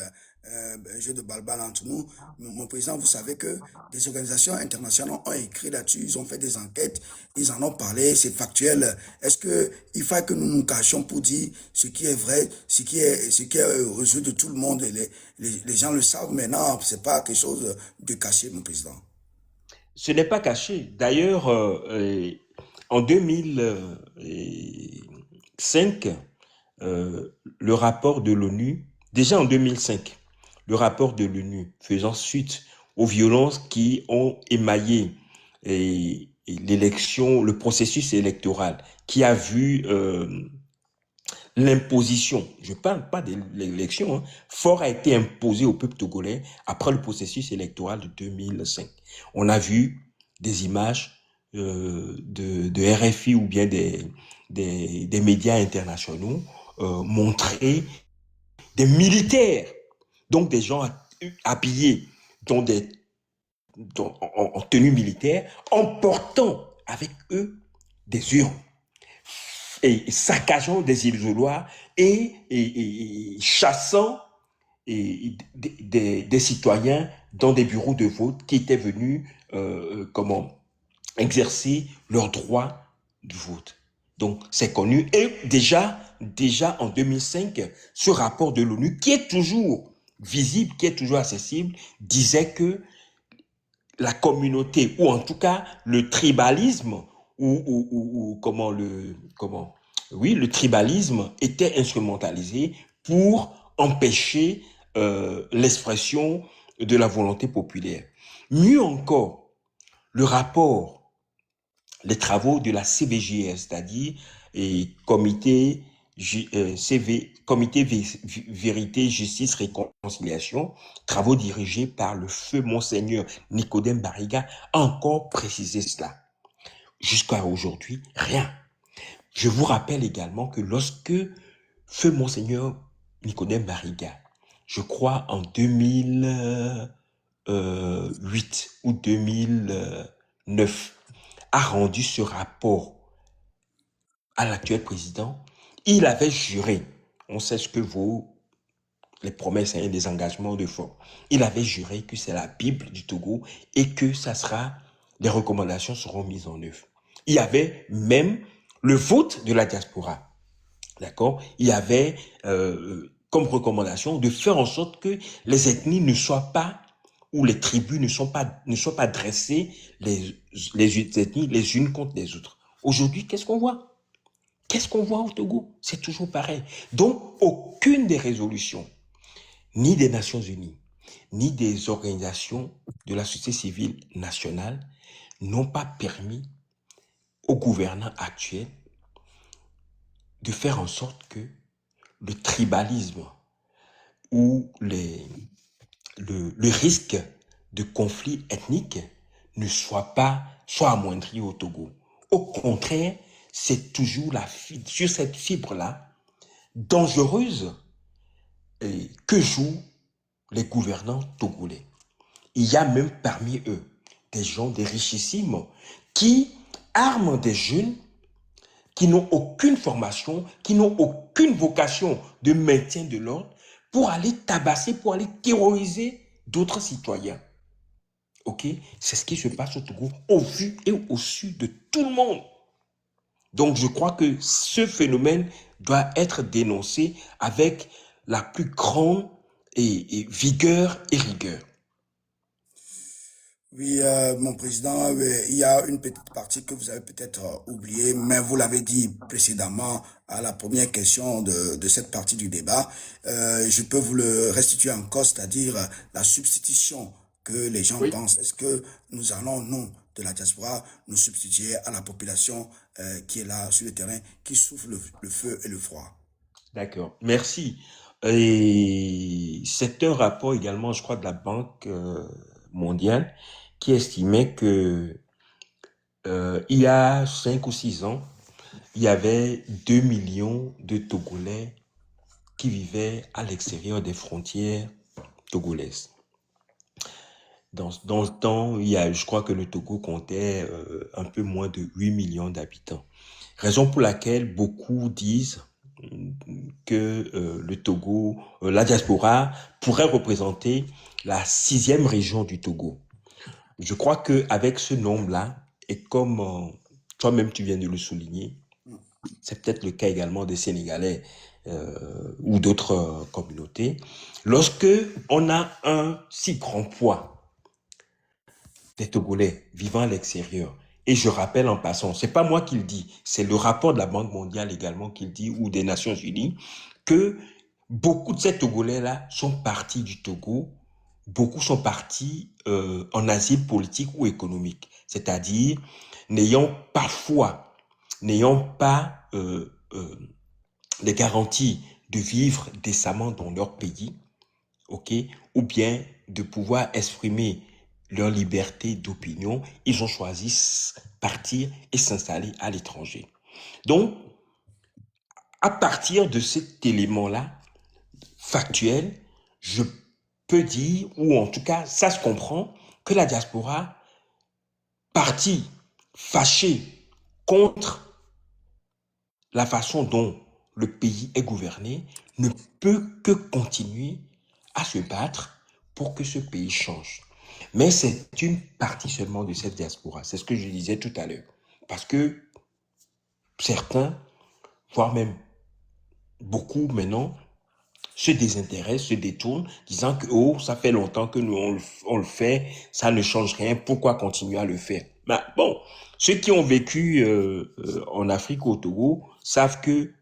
un jeu de balle-balle entre nous, mon président, vous savez que des organisations internationales ont écrit là-dessus, ils ont fait des enquêtes, ils en ont parlé, c'est factuel. Est-ce que il faut que nous nous cachions pour dire ce qui est vrai, ce qui est aux yeux de tout le monde, et les gens le savent maintenant, c'est pas quelque chose de caché, mon président. ce n'est pas caché. D'ailleurs, en 2005, le rapport de l'ONU, déjà en 2005, le rapport de l'ONU faisant suite aux violences qui ont émaillé l'élection, le processus électoral, qui a vu l'imposition, je ne parle pas de l'élection, hein, fort a été imposé au peuple togolais après le processus électoral de 2005. On a vu des images de RFI ou bien des médias internationaux montrer des militaires, donc des gens habillés dans en tenue militaire, emportant avec eux des urnes et saccageant des isoloirs et chassant des citoyens dans des bureaux de vote qui étaient venus exercer leur droit de vote. Donc, c'est connu. Et déjà en 2005, ce rapport de l'ONU, qui est toujours visible, qui est toujours accessible, disait que la communauté, ou en tout cas le tribalisme, le tribalisme était instrumentalisé pour empêcher l'expression de la volonté populaire. Mieux encore, le rapport, les travaux de la CVJS, c'est-à-dire Comité Vérité, Justice, Réconciliation, travaux dirigés par le feu Monseigneur Nicodème Barriga, a encore précisé cela. Jusqu'à aujourd'hui, rien. Je vous rappelle également que lorsque feu Monseigneur Nicodème Barriga, je crois en 2008 ou 2009, a rendu ce rapport à l'actuel président, il avait juré, on sait ce que vaut les promesses et les engagements de fort, il avait juré que c'est la Bible du Togo et que les recommandations seront mises en œuvre. Il y avait même le vote de la diaspora, d'accord? Il y avait comme recommandation de faire en sorte que les ethnies ne soient pas, ou les tribus ne soient pas dressées les ethnies les unes contre les autres. Aujourd'hui, qu'est-ce qu'on voit? Qu'est-ce qu'on voit au Togo? C'est toujours pareil. Donc, aucune des résolutions, ni des Nations Unies, ni des organisations de la société civile nationale, n'ont pas permis aux gouvernants actuels de faire en sorte que le tribalisme ou le risque de conflit ethnique ne soit amoindri au Togo. Au contraire, c'est toujours sur cette fibre-là, dangereuse, que jouent les gouvernants togolais. Il y a même parmi eux des gens, des richissimes, qui arment des jeunes qui n'ont aucune formation, qui n'ont aucune vocation de maintien de l'ordre, pour aller tabasser, pour aller terroriser d'autres citoyens. Ok? C'est ce qui se passe au Togo, au vu et au su de tout le monde. Donc, je crois que ce phénomène doit être dénoncé avec la plus grande vigueur et rigueur. Oui, mon président, il y a une petite partie que vous avez peut-être oubliée, mais vous l'avez dit précédemment à la première question de cette partie du débat. Je peux vous le restituer encore, c'est-à-dire la substitution que les gens Oui. pensent. Est-ce que nous allons, nous, de la diaspora, nous substituer à la population qui est là sur le terrain, qui souffre le feu et le froid? D'accord. Merci. Et c'est un rapport également, je crois, de la Banque mondiale qui estimait que il y a 5 ou 6 ans, il y avait 2 millions de Togolais qui vivaient à l'extérieur des frontières togolaises. Dans le temps, je crois que le Togo comptait un peu moins de 8 millions d'habitants. Raison pour laquelle beaucoup disent que le Togo, la diaspora pourrait représenter la 6e région du Togo. Je crois que avec ce nombre-là, et comme toi-même tu viens de le souligner, c'est peut-être le cas également des Sénégalais ou d'autres communautés. Lorsque on a un si grand poids des Togolais vivant à l'extérieur, et je rappelle en passant, c'est pas moi qui le dis, c'est le rapport de la Banque mondiale également qui le dit, ou des Nations Unies, que beaucoup de ces Togolais-là sont partis du Togo, beaucoup sont partis en asile politique ou économique, c'est-à-dire n'ayant parfois, n'ayant pas les garanties de vivre décemment dans leur pays, ok, ou bien de pouvoir exprimer leur liberté d'opinion, ils ont choisi partir et s'installer à l'étranger. Donc, à partir de cet élément-là, factuel, je peux dire, ou en tout cas, ça se comprend, que la diaspora, partie fâchée contre la façon dont le pays est gouverné, ne peut que continuer à se battre pour que ce pays change. Mais c'est une partie seulement de cette diaspora. C'est ce que je disais tout à l'heure. Parce que certains, voire même beaucoup maintenant, se désintéressent, se détournent, disant que oh, ça fait longtemps que nous on le fait, ça ne change rien, pourquoi continuer à le faire? Ben, bon, ceux qui ont vécu en Afrique au Togo savent que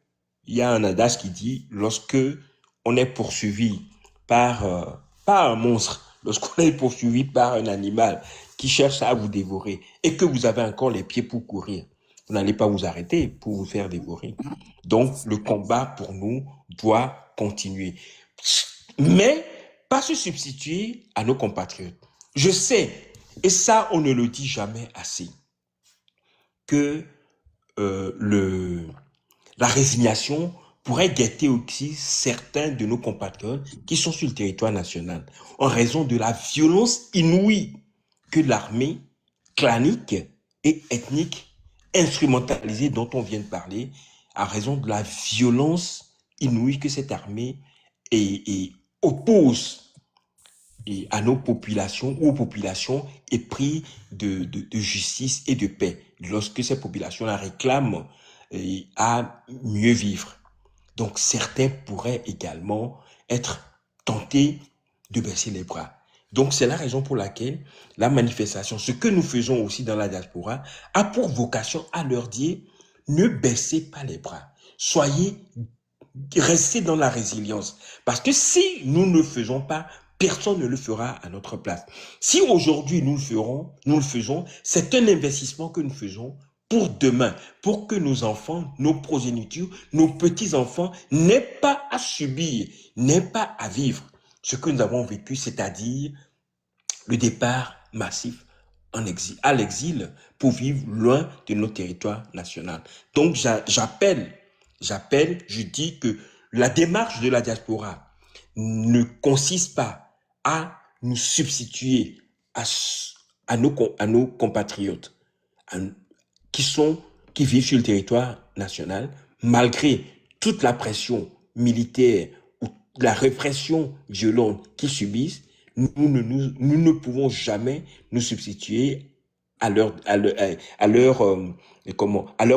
il y a un adage qui dit lorsque on est poursuivi par pas un monstre, lorsqu'on est poursuivi par un animal qui cherche à vous dévorer et que vous avez encore les pieds pour courir, vous n'allez pas vous arrêter pour vous faire dévorer. Donc le combat pour nous doit continuer, mais pas se substituer à nos compatriotes. Je sais, et ça on ne le dit jamais assez, que la résignation pourrait guetter aussi certains de nos compatriotes qui sont sur le territoire national en raison de la violence inouïe que l'armée clanique et ethnique instrumentalisée dont on vient de parler, à raison de la violence inouïe que cette armée oppose à nos populations ou aux populations épris de justice et de paix lorsque ces populations-là réclament à mieux vivre. Donc certains pourraient également être tentés de baisser les bras. Donc c'est la raison pour laquelle la manifestation, ce que nous faisons aussi dans la diaspora, a pour vocation à leur dire ne baissez pas les bras. Restez dans la résilience. Parce que si nous ne le faisons pas, personne ne le fera à notre place. Si aujourd'hui nous le faisons, c'est un investissement que nous faisons pour demain, pour que nos enfants, nos progénitures, nos petits-enfants n'aient pas à subir, n'aient pas à vivre ce que nous avons vécu, c'est-à-dire le départ massif à l'exil pour vivre loin de nos territoires nationaux. Donc j'appelle, je dis que la démarche de la diaspora ne consiste pas à nous substituer à nos compatriotes qui vivent sur le territoire national, malgré toute la pression militaire ou la répression violente qu'ils subissent. nous ne pouvons jamais nous substituer à leur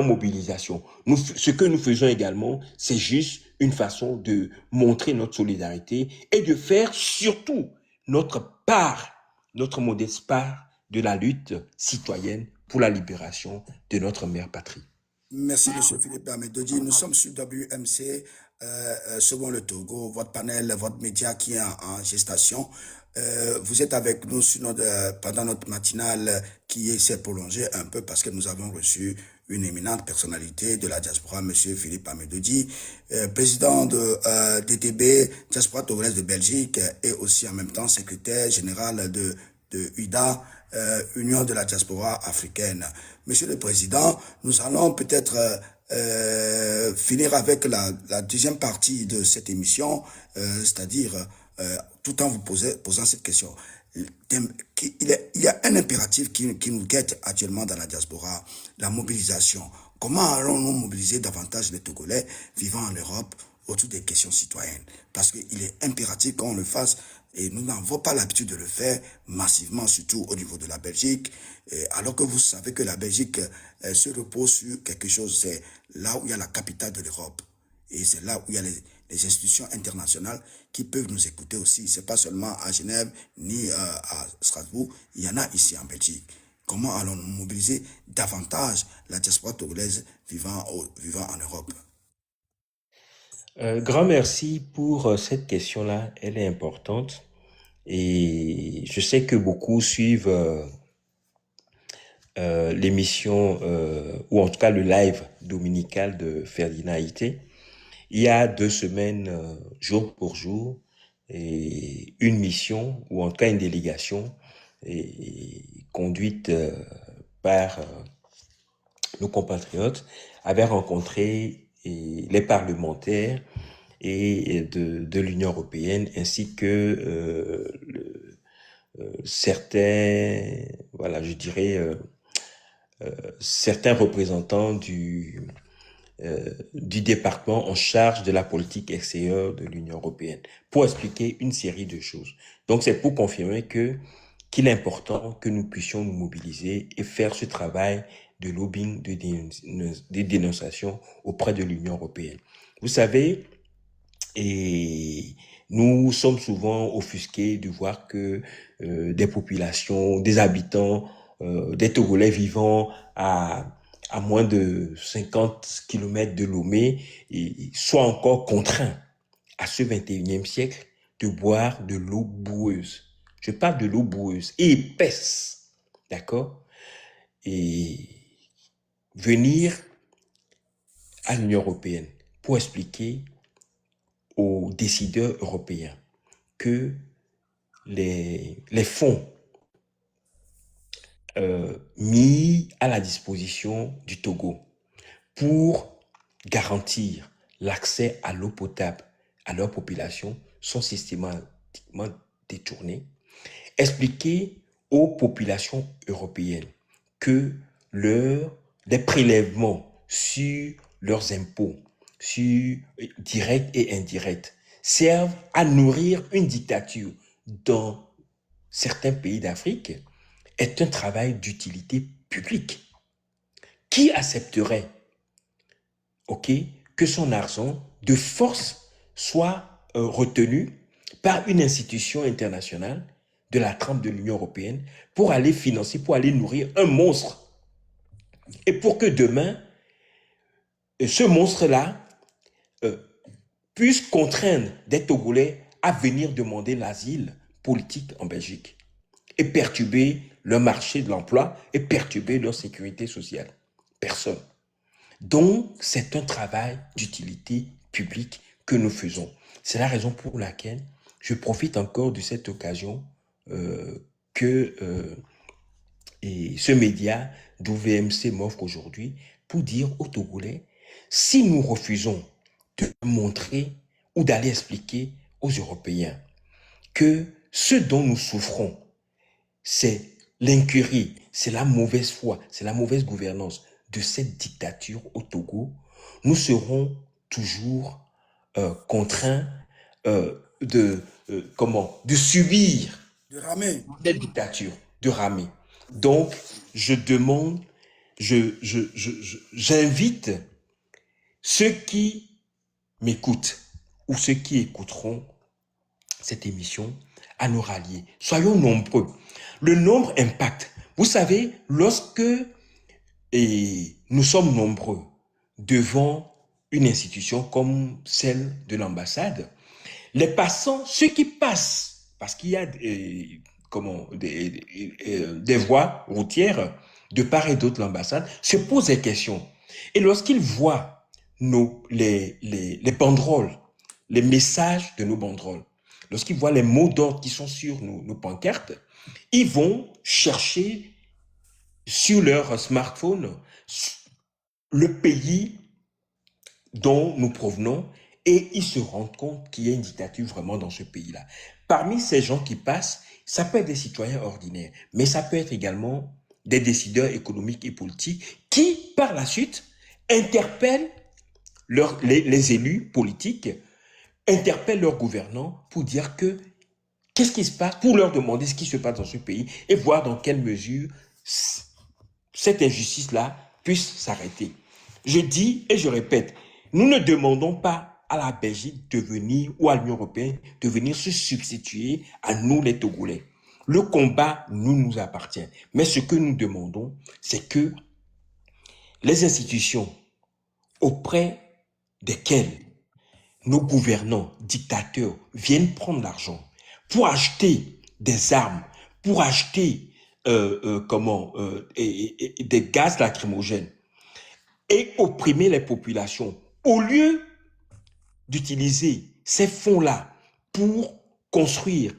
mobilisation. Ce que nous faisons également, c'est juste une façon de montrer notre solidarité et de faire surtout notre part, notre modeste part de la lutte citoyenne pour la libération de notre mère patrie. Merci, Monsieur Philippe Amedodi. Nous sommes sur WMC, Second le Togo, votre panel, votre média qui est en gestation. Vous êtes avec nous sur pendant notre matinale qui s'est prolongée un peu parce que nous avons reçu une éminente personnalité de la diaspora, Monsieur Philippe Amedodi, président de DTB, diaspora togolaise de Belgique, et aussi en même temps secrétaire général de UDA, Union de la diaspora africaine. Monsieur le Président, nous allons peut-être finir avec la deuxième partie de cette émission, c'est-à-dire tout en vous posant cette question. Il y a un impératif qui nous guette actuellement dans la diaspora, la mobilisation. Comment allons-nous mobiliser davantage les Togolais vivant en Europe autour des questions citoyennes? Parce qu'il est impératif qu'on le fasse et nous n'avons pas l'habitude de le faire massivement, surtout au niveau de la Belgique, alors que vous savez que la Belgique se repose sur quelque chose, c'est là où il y a la capitale de l'Europe. Et c'est là où il y a les institutions internationales qui peuvent nous écouter aussi. C'est pas seulement à Genève ni à Strasbourg, il y en a ici en Belgique. Comment allons-nous mobiliser davantage la diaspora togolaise vivant en Europe? Grand merci pour cette question-là, elle est importante. Et je sais que beaucoup suivent l'émission, ou en tout cas le live dominical de Ferdinand Haïté. Il y a 2 semaines, jour pour jour, et une mission, ou en tout cas une délégation, conduite par nos compatriotes, avait rencontré les parlementaires de l'Union européenne, ainsi que certains, voilà, je dirais, certains représentants du département en charge de la politique extérieure de l'Union européenne pour expliquer une série de choses. Donc, c'est pour confirmer qu'il est important que nous puissions nous mobiliser et faire ce travail de lobbying, de dénonciation auprès de l'Union européenne. Vous savez, et nous sommes souvent offusqués de voir que des populations, des habitants, des Togolais vivant à moins de 50 kilomètres de Lomé soient encore contraints à ce 21e siècle de boire de l'eau boueuse. Je parle de l'eau boueuse et épaisse, d'accord? Et venir à l'Union européenne pour expliquer aux décideurs européens que les fonds mis à la disposition du Togo pour garantir l'accès à l'eau potable à leur population sont systématiquement détournés. Expliquer aux populations européennes que les prélèvements sur leurs impôts, directs et indirects, servent à nourrir une dictature dans certains pays d'Afrique est un travail d'utilité publique. Qui accepterait, que son argent de force soit retenu par une institution internationale de la trempe de l'Union européenne pour aller financer, pour aller nourrir un monstre, et pour que demain, ce monstre-là puisse contraindre des Togolais à venir demander l'asile politique en Belgique et perturber leur marché de l'emploi et perturber leur sécurité sociale. Personne. Donc, c'est un travail d'utilité publique que nous faisons. C'est la raison pour laquelle je profite encore de cette occasion que ce média d'OVMC m'offre aujourd'hui pour dire aux Togolais, si nous refusons de montrer ou d'aller expliquer aux Européens que ce dont nous souffrons, c'est l'incurie, c'est la mauvaise foi, c'est la mauvaise gouvernance de cette dictature au Togo, nous serons toujours contraints de subir De ramer. cette dictature, de ramer. Donc, je demande, j'invite ceux qui m'écoutent ou ceux qui écouteront cette émission à nous rallier. Soyons nombreux. Le nombre impacte. Vous savez, lorsque nous sommes nombreux devant une institution comme celle de l'ambassade, les passants, ceux qui passent, parce qu'il y a des voies routières de part et d'autre de l'ambassade, se posent des questions. Et lorsqu'ils voient les banderoles, les messages de nos banderoles, lorsqu'ils voient les mots d'ordre qui sont sur nos pancartes, ils vont chercher sur leur smartphone le pays dont nous provenons et ils se rendent compte qu'il y a une dictature vraiment dans ce pays-là. Parmi ces gens qui passent, ça peut être des citoyens ordinaires, mais ça peut être également des décideurs économiques et politiques qui, par la suite, interpellent les élus politiques, interpellent leurs gouvernants pour dire que qu'est-ce qui se passe, pour leur demander ce qui se passe dans ce pays et voir dans quelle mesure cette injustice-là puisse s'arrêter. Je dis et je répète, nous ne demandons pas à la Belgique de venir ou à l'Union européenne de venir se substituer à nous les Togolais. Le combat nous appartient. Mais ce que nous demandons, c'est que les institutions auprès desquelles nos gouvernants, dictateurs viennent prendre l'argent pour acheter des armes, pour acheter des gaz lacrymogènes et opprimer les populations. Au lieu d'utiliser ces fonds-là pour construire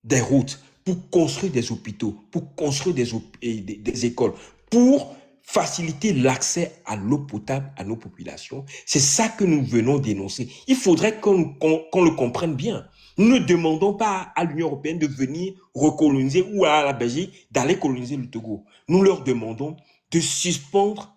des routes, pour construire des hôpitaux, pour construire des écoles, pour faciliter l'accès à l'eau potable à nos populations. C'est ça que nous venons dénoncer. Il faudrait qu'on le comprenne bien. Nous ne demandons pas à l'Union européenne de venir recoloniser ou à la Belgique d'aller coloniser le Togo. Nous leur demandons de suspendre,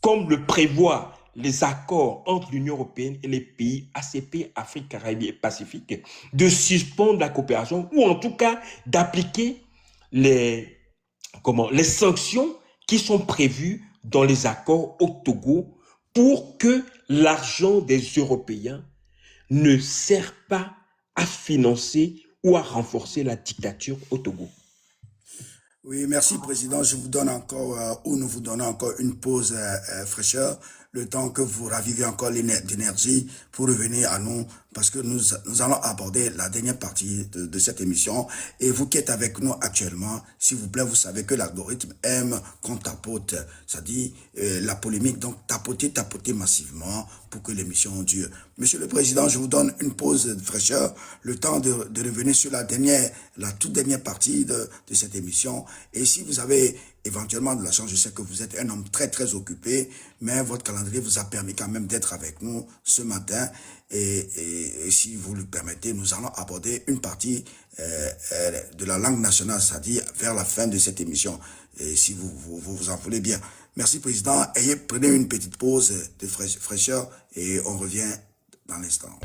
comme le prévoient les accords entre l'Union européenne et les pays ACP, Afrique, Caraïbes et Pacifique, de suspendre la coopération ou en tout cas d'appliquer les sanctions qui sont prévues dans les accords au Togo pour que l'argent des Européens ne serve pas à financer ou à renforcer la dictature au Togo. Oui, merci Président. Je vous donne encore, ou nous vous donnons encore une pause fraîcheur, le temps que vous ravivez encore l'énergie pour revenir à nous, parce que nous allons aborder la dernière partie de cette émission. Et vous qui êtes avec nous actuellement, s'il vous plaît, vous savez que l'algorithme aime qu'on tapote, c'est-à-dire la polémique, donc tapoter massivement pour que l'émission dure. Monsieur le Président, je vous donne une pause de fraîcheur, le temps de revenir sur la toute dernière partie de cette émission. Et si vous avez éventuellement de la chance, je sais que vous êtes un homme très très occupé, mais votre calendrier vous a permis quand même d'être avec nous ce matin. Et si vous le permettez, nous allons aborder une partie de la langue nationale, c'est-à-dire vers la fin de cette émission. Et si vous en voulez bien. Merci Président. Prenez une petite pause de fraîcheur et on revient dans l'instant.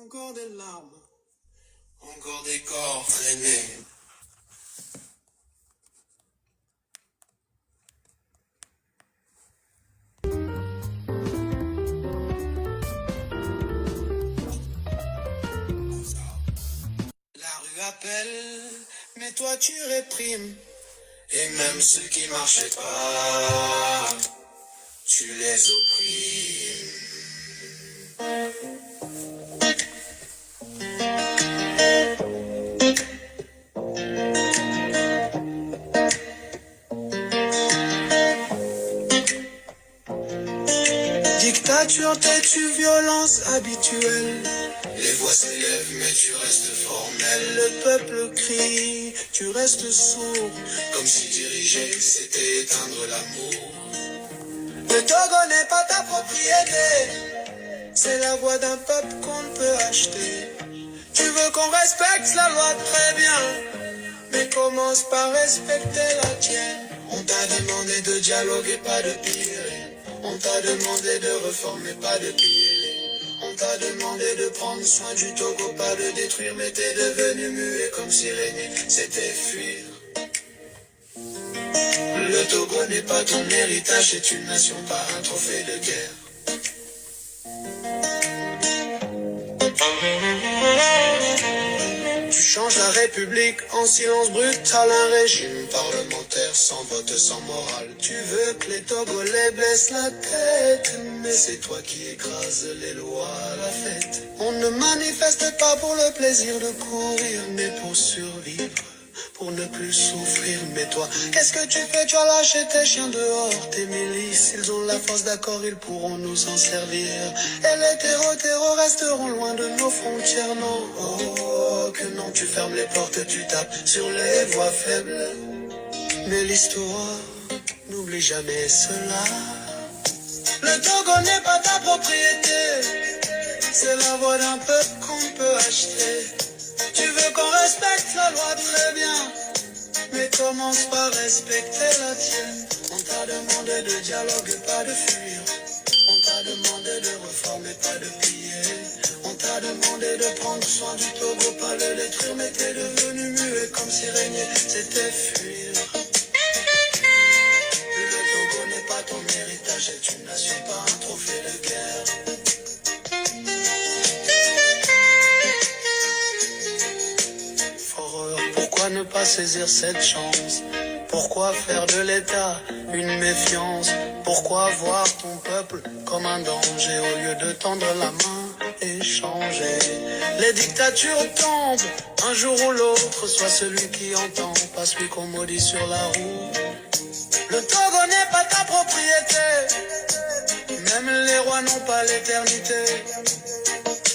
Encore des larmes, encore des corps traînés. La rue appelle, mais toi tu réprimes. Et même ceux qui marchaient pas, tu les opprimes. nature têtue, violence habituelle. Les voix s'élèvent mais tu restes formel. Le peuple crie, tu restes sourd. Comme si diriger c'était éteindre l'amour. Le Togo n'est pas ta propriété, c'est la voix d'un peuple qu'on ne peut acheter. Tu veux qu'on respecte la loi très bien, mais commence par respecter la tienne. On t'a demandé de dialoguer, pas de piller. On t'a demandé de réformer, pas de piller. On t'a demandé de prendre soin du Togo, pas de détruire, mais t'es devenu muet comme si régner, c'était fuir. Le Togo n'est pas ton héritage, c'est une nation, pas un trophée de guerre. Tu changes la République en silence brutal, un régime parlementaire sans vote, sans morale. Tu veux que les Togolais baissent la tête, mais c'est toi qui écrases les lois à la fête. On ne manifeste pas pour le plaisir de courir, mais pour survivre, pour ne plus souffrir. Mais toi, qu'est-ce que tu fais? Tu as lâché tes chiens dehors, tes milices, ils ont la force, d'accord, ils pourront nous en servir. Et les terreaux resteront loin de nos frontières, non. Oh, que non, tu fermes les portes, tu tapes sur les voix faibles. Mais l'histoire n'oublie jamais cela. Le Togo n'est pas ta propriété, c'est la voix d'un peuple qu'on peut acheter. Tu veux qu'on respecte la loi, très bien, mais commence par respecter la tienne. On t'a demandé de dialoguer, pas de fuir. On t'a demandé de réformer, pas de piller. On t'a demandé de prendre soin du Togo, pas le détruire, mais t'es devenu muet comme si régner, c'était fuir. Le Togo n'est pas ton héritage, c'est une nation, pas un trophée de guerre. Pourquoi ne pas saisir cette chance? Pourquoi faire de l'État une méfiance? Pourquoi voir ton peuple comme un danger au lieu de tendre la main et changer? Les dictatures tombent un jour ou l'autre, soit celui qui entend, pas celui qu'on maudit sur la roue. Le Togo n'est pas ta propriété, même les rois n'ont pas l'éternité.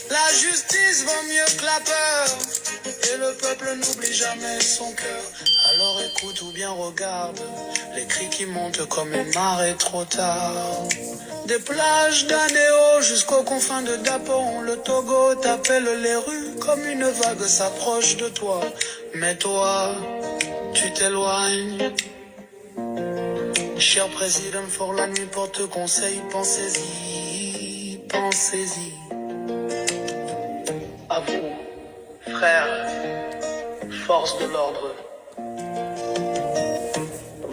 La justice vaut mieux que la peur, et le peuple n'oublie jamais son cœur. Alors écoute ou bien regarde les cris qui montent comme une marée trop tard. Des plages d'Anéo jusqu'aux confins de Dapon, le Togo t'appelle les rues comme une vague s'approche de toi. Mais toi, tu t'éloignes. Cher président, pour la nuit porte conseil, pensez-y, pensez-y. À vous, frères, force de l'ordre.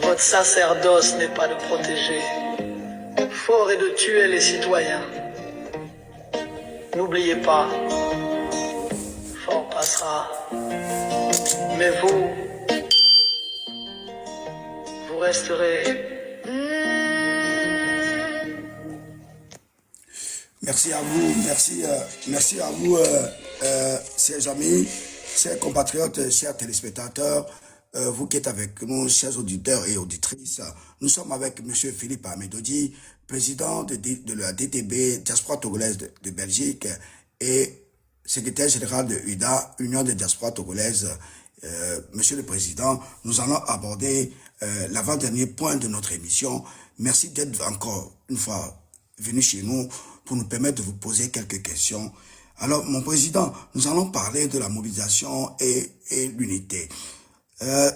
Votre sacerdoce n'est pas de protéger, fort est de tuer les citoyens. N'oubliez pas, fort passera. Mais vous resterez. Merci à vous, merci à vous, chers amis, chers compatriotes, chers téléspectateurs, vous qui êtes avec nous, chers auditeurs et auditrices. Nous sommes avec M. Philippe Amedodi, président de la DTB, Diaspora Togolaise de Belgique, et secrétaire général de UDA, Union des Diaspora Togolaises. Monsieur le Président, nous allons aborder l'avant-dernier point de notre émission. Merci d'être encore une fois venu chez nous pour nous permettre de vous poser quelques questions. Alors, mon Président, nous allons parler de la mobilisation et l'unité.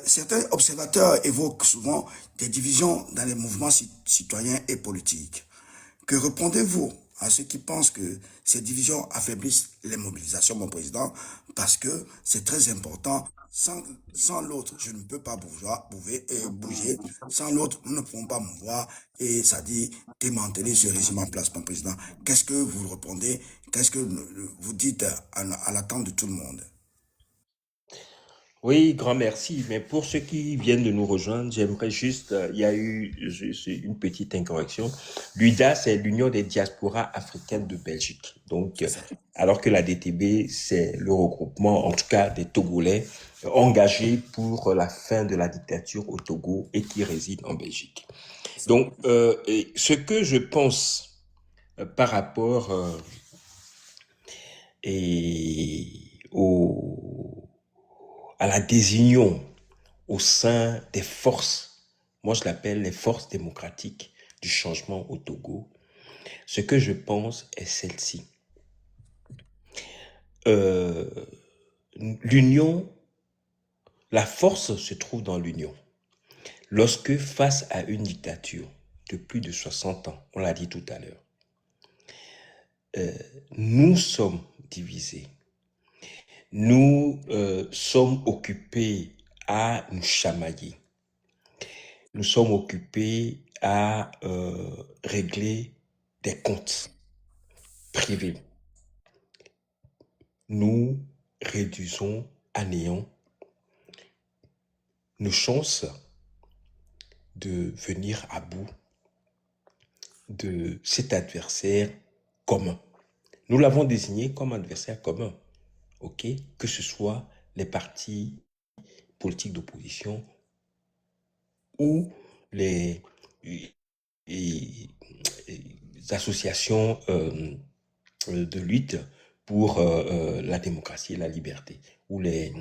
Certains observateurs évoquent souvent des divisions dans les mouvements citoyens et politiques. Que répondez-vous à ceux qui pensent que ces divisions affaiblissent les mobilisations, mon Président, parce que c'est très important. Sans l'autre, je ne peux pas bouger. Sans l'autre, nous ne pouvons pas mouvoir. Et ça dit démanteler ce régime en place, mon Président. Qu'est-ce que vous répondez? Qu'est-ce que vous dites à l'attente de tout le monde? Oui, grand merci. Mais pour ceux qui viennent de nous rejoindre, j'aimerais juste, il y a eu juste une petite incorrection. L'UDA, c'est l'Union des diasporas africaines de Belgique. Donc, alors que la DTB, c'est le regroupement, en tout cas, des Togolais engagés pour la fin de la dictature au Togo et qui résident en Belgique. Donc, ce que je pense par rapport à la désunion au sein des forces, moi je l'appelle les forces démocratiques du changement au Togo, ce que je pense est celle-ci. L'union, la force se trouve dans l'union. Lorsque face à une dictature de plus de 60 ans, on l'a dit tout à l'heure, nous sommes divisés. Nous sommes occupés à nous chamailler. Nous sommes occupés à régler des comptes privés. Nous réduisons à néant nos chances de venir à bout de cet adversaire commun. Nous l'avons désigné comme adversaire commun, ok? Que ce soit les partis politiques d'opposition ou les associations de lutte pour la démocratie et la liberté, ou les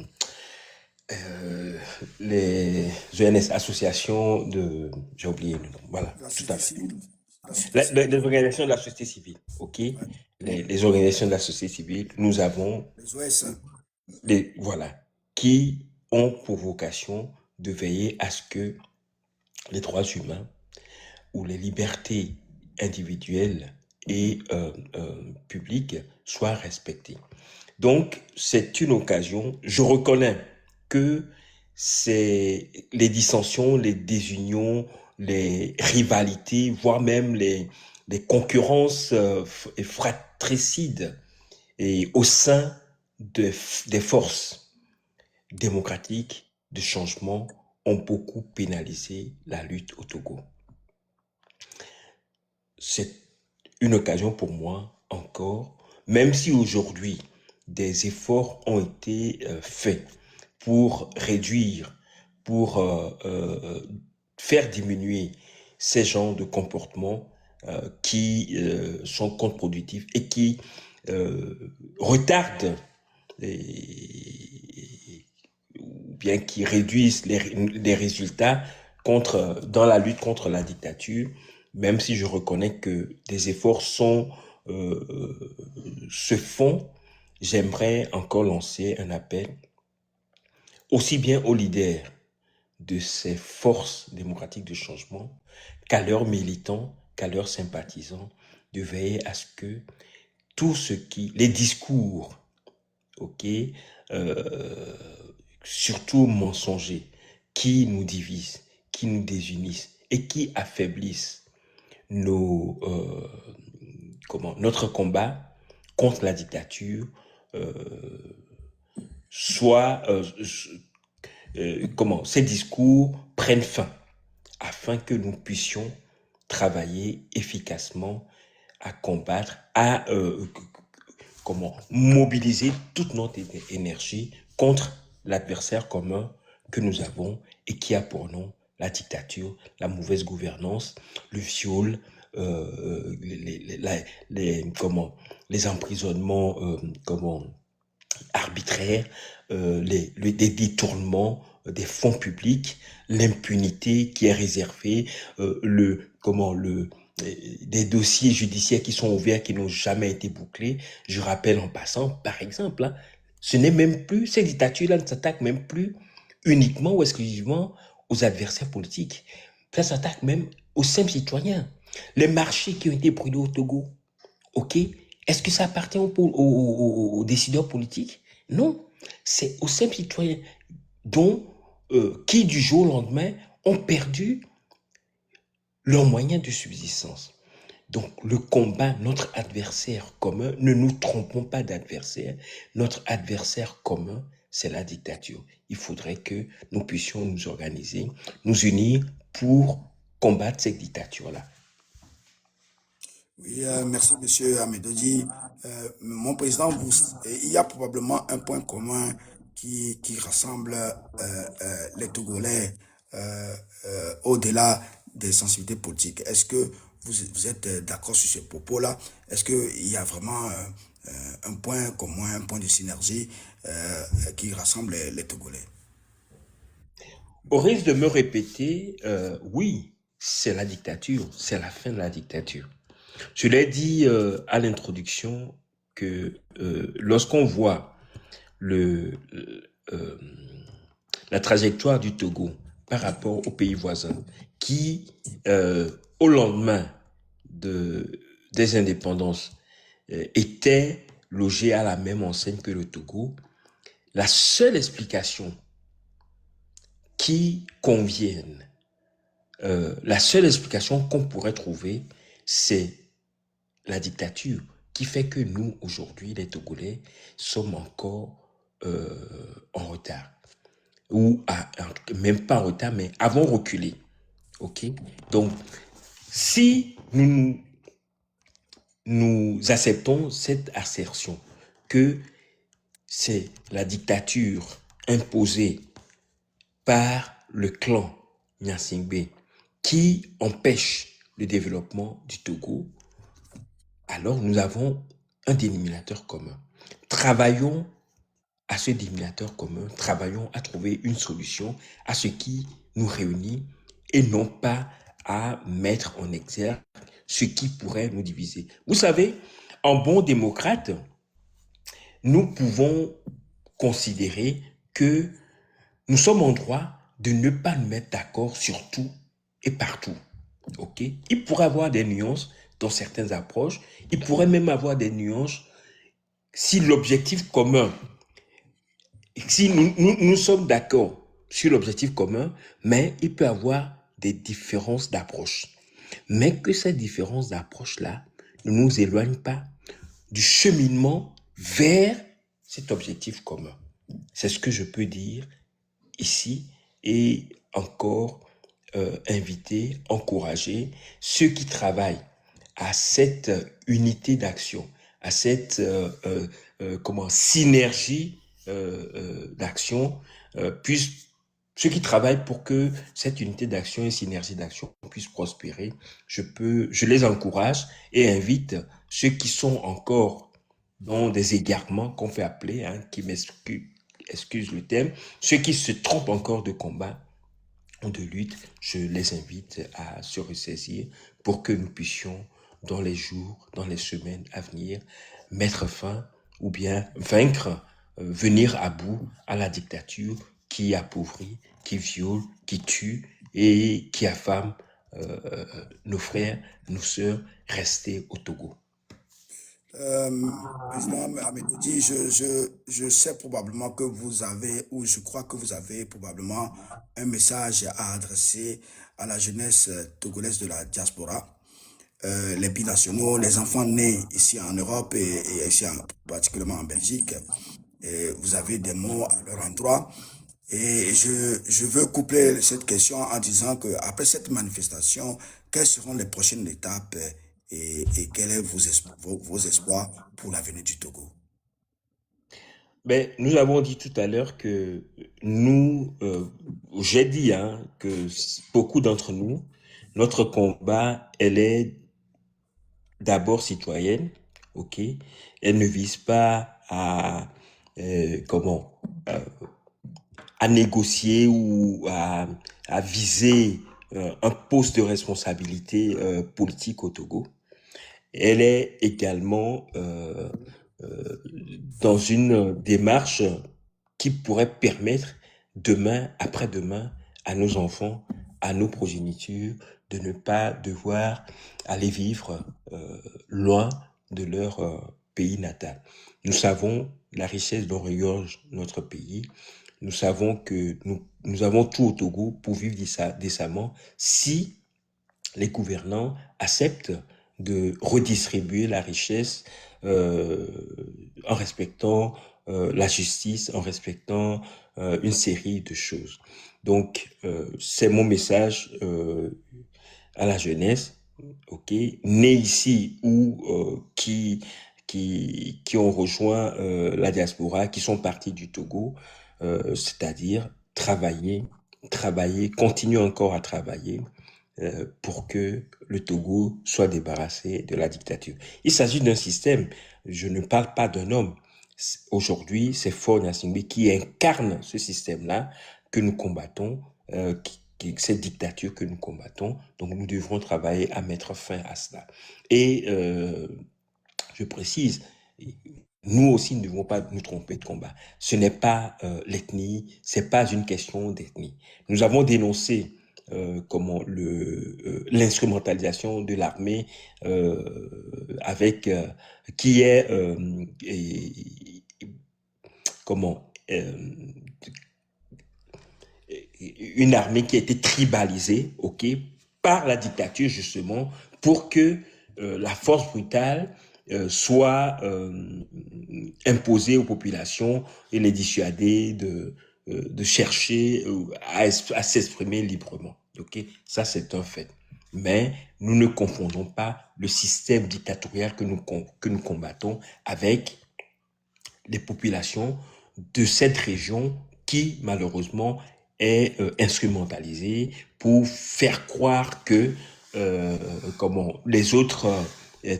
ONS, associations de... J'ai oublié le nom, voilà, La tout à société fait. civile. La société Les civile. organisations de la société civile, ok? Ouais. Les organisations de la société civile, nous avons Les OS. voilà, qui ont pour vocation de veiller à ce que les droits humains ou les libertés individuelles et publiques soient respectées. Donc, c'est une occasion. Je reconnais que c'est les dissensions, les désunions, les rivalités, voire même les concurrences fratricides et au sein des forces démocratiques de changement ont beaucoup pénalisé la lutte au Togo. C'est une occasion pour moi encore, même si aujourd'hui des efforts ont été faits pour réduire, pour faire diminuer ces genres de comportements qui sont contre-productifs et qui retardent ou bien qui réduisent les résultats dans la lutte contre la dictature, même si je reconnais que des efforts se font, j'aimerais encore lancer un appel aussi bien aux leaders de ces forces démocratiques de changement qu'à leurs militants, qu'à leurs sympathisants, de veiller à ce que tout ce les discours, ok, surtout mensongers, qui nous divisent, qui nous désunissent et qui affaiblissent notre combat contre la dictature, ces discours prennent fin afin que nous puissions travailler efficacement à combattre, à mobiliser toute notre énergie contre l'adversaire commun que nous avons et qui a pour nom la dictature, la mauvaise gouvernance, le viol, les emprisonnements arbitraires, des détournements des fonds publics, l'impunité qui est réservée, des dossiers judiciaires qui sont ouverts, qui n'ont jamais été bouclés. Je rappelle en passant, par exemple, hein, ce n'est même plus, cette dictature-là ne s'attaque même plus uniquement ou exclusivement aux adversaires politiques. Ça s'attaque même aux simples citoyens. Les marchés qui ont été brûlés au Togo, ok, est-ce que ça appartient aux décideurs politiques? Non, c'est aux simples citoyens qui du jour au lendemain ont perdu leurs moyens de subsistance. Donc le combat, notre adversaire commun, ne nous trompons pas d'adversaire, notre adversaire commun, c'est la dictature. Il faudrait que nous puissions nous organiser, nous unir pour combattre cette dictature-là. Oui, merci, monsieur Amédodi. Mon président, il y a probablement un point commun qui rassemble les Togolais au-delà des sensibilités politiques. Est-ce que vous êtes d'accord sur ces propos-là? Est-ce qu'il y a vraiment un point commun, un point de synergie qui rassemble les Togolais? Au risque de me répéter, oui, c'est la dictature, c'est la fin de la dictature. Je l'ai dit à l'introduction que lorsqu'on voit le, euh, la trajectoire du Togo par rapport aux pays voisins, qui, au lendemain des indépendances, étaient logés à la même enseigne que le Togo, la seule explication qui convienne, la seule explication qu'on pourrait trouver, c'est la dictature qui fait que nous, aujourd'hui, les Togolais, sommes encore en retard. Ou même pas en retard, mais avons reculé. OK? Donc, si nous acceptons cette assertion que c'est la dictature imposée par le clan Nyasingbe qui empêche le développement du Togo, alors nous avons un dénominateur commun. Travaillons à ce dénominateur commun, travaillons à trouver une solution à ce qui nous réunit et non pas à mettre en exergue ce qui pourrait nous diviser. Vous savez, en bon démocrate, nous pouvons considérer que nous sommes en droit de ne pas nous mettre d'accord sur tout et partout. OK? Il pourrait y avoir des nuances dans certaines approches. Il pourrait même avoir des nuances si l'objectif commun, si nous sommes d'accord sur l'objectif commun, mais il peut y avoir des différences d'approche. Mais que ces différences d'approche-là ne nous éloignent pas du cheminement vers cet objectif commun. C'est ce que je peux dire ici et encore inviter, encourager ceux qui travaillent à cette unité d'action, à cette synergie d'action, puissent ceux qui travaillent pour que cette unité d'action et synergie d'action puisse prospérer, je les encourage et invite ceux qui sont encore dans des égarements qu'on fait appeler, qui excuse le thème, ceux qui se trompent encore de combat ou de lutte, je les invite à se ressaisir pour que nous puissions, dans les jours, dans les semaines à venir, mettre fin ou bien vaincre, venir à bout à la dictature qui appauvrit, qui viole, qui tue et qui affame nos frères, nos sœurs restés au Togo. Président Amédoudi, je sais probablement que vous avez, ou je crois que vous avez probablement un message à adresser à la jeunesse togolaise de la diaspora, les binationaux, les enfants nés ici en Europe et ici particulièrement en Belgique. Et vous avez des mots à leur endroit. Et je veux coupler cette question en disant que après cette manifestation, quelles seront les prochaines étapes et quels sont vos espoirs pour l'avenir du Togo? Ben, nous avons dit tout à l'heure que j'ai dit que beaucoup d'entre nous, notre combat, elle est d'abord citoyenne, ok? Elle ne vise pas comment, à négocier ou à viser un poste de responsabilité politique au Togo. Elle est également dans une démarche qui pourrait permettre demain, après-demain, à nos enfants, à nos progénitures, de ne pas devoir aller vivre loin de leur pays natal. Nous savons la richesse dont regorge notre pays. Nous savons que nous avons tout au Togo pour vivre décemment si les gouvernants acceptent de redistribuer la richesse en respectant la justice, en respectant une série de choses. Donc, c'est mon message à la jeunesse, ok, nés ici ou qui ont rejoint la diaspora, qui sont partis du Togo, c'est-à-dire travailler, continuer encore à travailler, pour que le Togo soit débarrassé de la dictature. Il s'agit d'un système, je ne parle pas d'un homme. Aujourd'hui, c'est Faure Gnassingbé qui incarne ce système-là que nous combattons, cette dictature que nous combattons. Donc nous devrons travailler à mettre fin à cela. Et je précise, nous aussi ne devons pas nous tromper de combat. Ce n'est pas l'ethnie, c'est pas une question d'ethnie. Nous avons dénoncé comment l'instrumentalisation de l'armée avec qui est comment une armée qui a été tribalisée, ok, par la dictature justement, pour que la force brutale soit imposée aux populations et les dissuader de chercher à s'exprimer librement. Ok, ça c'est un fait. Mais nous ne confondons pas le système dictatorial que nous combattons avec les populations de cette région qui malheureusement est instrumentalisée pour faire croire que comment les autres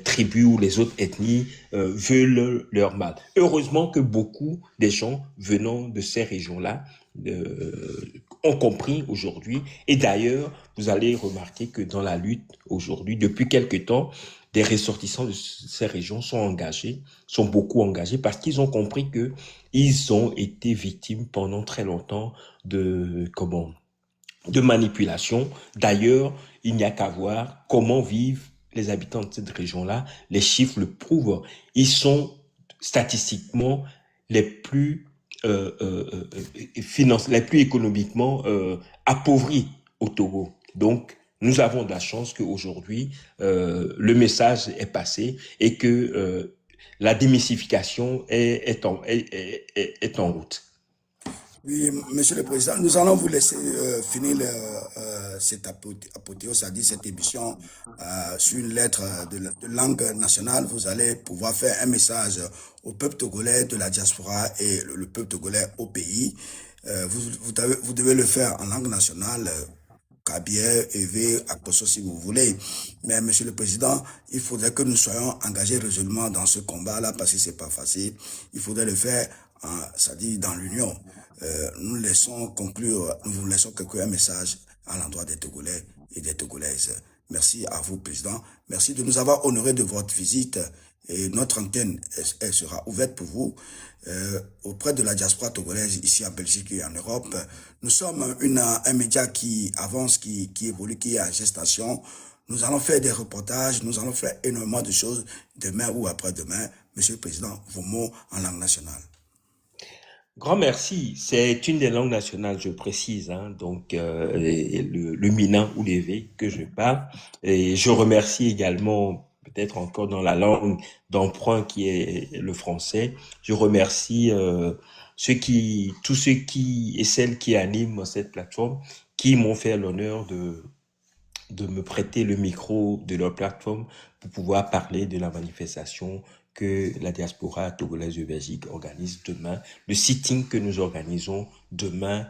tribus ou les autres ethnies veulent leur mal. Heureusement que beaucoup des gens venant de ces régions-là ont compris aujourd'hui. Et d'ailleurs, vous allez remarquer que dans la lutte aujourd'hui, depuis quelque temps, des ressortissants de ces régions sont engagés, sont beaucoup engagés parce qu'ils ont compris que ils ont été victimes pendant très longtemps de manipulation. D'ailleurs, il n'y a qu'à voir comment vivent les habitants de cette région-là. Les chiffres le prouvent. Ils sont statistiquement les plus les plus économiquement appauvris au Togo. Donc, nous avons de la chance qu'aujourd'hui, le message est passé et que la démystification est en route. Oui, Monsieur le Président, nous allons vous laisser finir cette apothéose, c'est-à-dire cette émission sur une lettre de langue nationale. Vous allez pouvoir faire un message au peuple togolais de la diaspora et le peuple togolais au pays. Vous devez le faire en langue nationale. Kabier, Evé, Akoso si vous voulez. Mais Monsieur le Président, il faudrait que nous soyons engagés résolument dans ce combat-là parce que c'est pas facile. Il faudrait le faire, c'est-à-dire dans l'union. Nous vous laissons conclure un message à l'endroit des Togolais et des Togolaises. Merci à vous, Président. Merci de nous avoir honorés de votre visite. Et notre antenne, elle sera ouverte pour vous auprès de la diaspora togolaise ici en Belgique et en Europe. Nous sommes un média qui avance, qui évolue, qui est en gestation. Nous allons faire des reportages, nous allons faire énormément de choses demain ou après-demain. Monsieur le Président, vos mots en langue nationale. Grand merci. C'est une des langues nationales, je précise, hein, donc le Minan ou l'Evé que je parle. Et je remercie également, peut-être encore dans la langue d'emprunt qui est le français, je remercie tous ceux qui et celles qui animent cette plateforme, qui m'ont fait l'honneur de me prêter le micro de leur plateforme pour pouvoir parler de la manifestation que la diaspora togolaise de Belgique organise demain, le sitting que nous organisons demain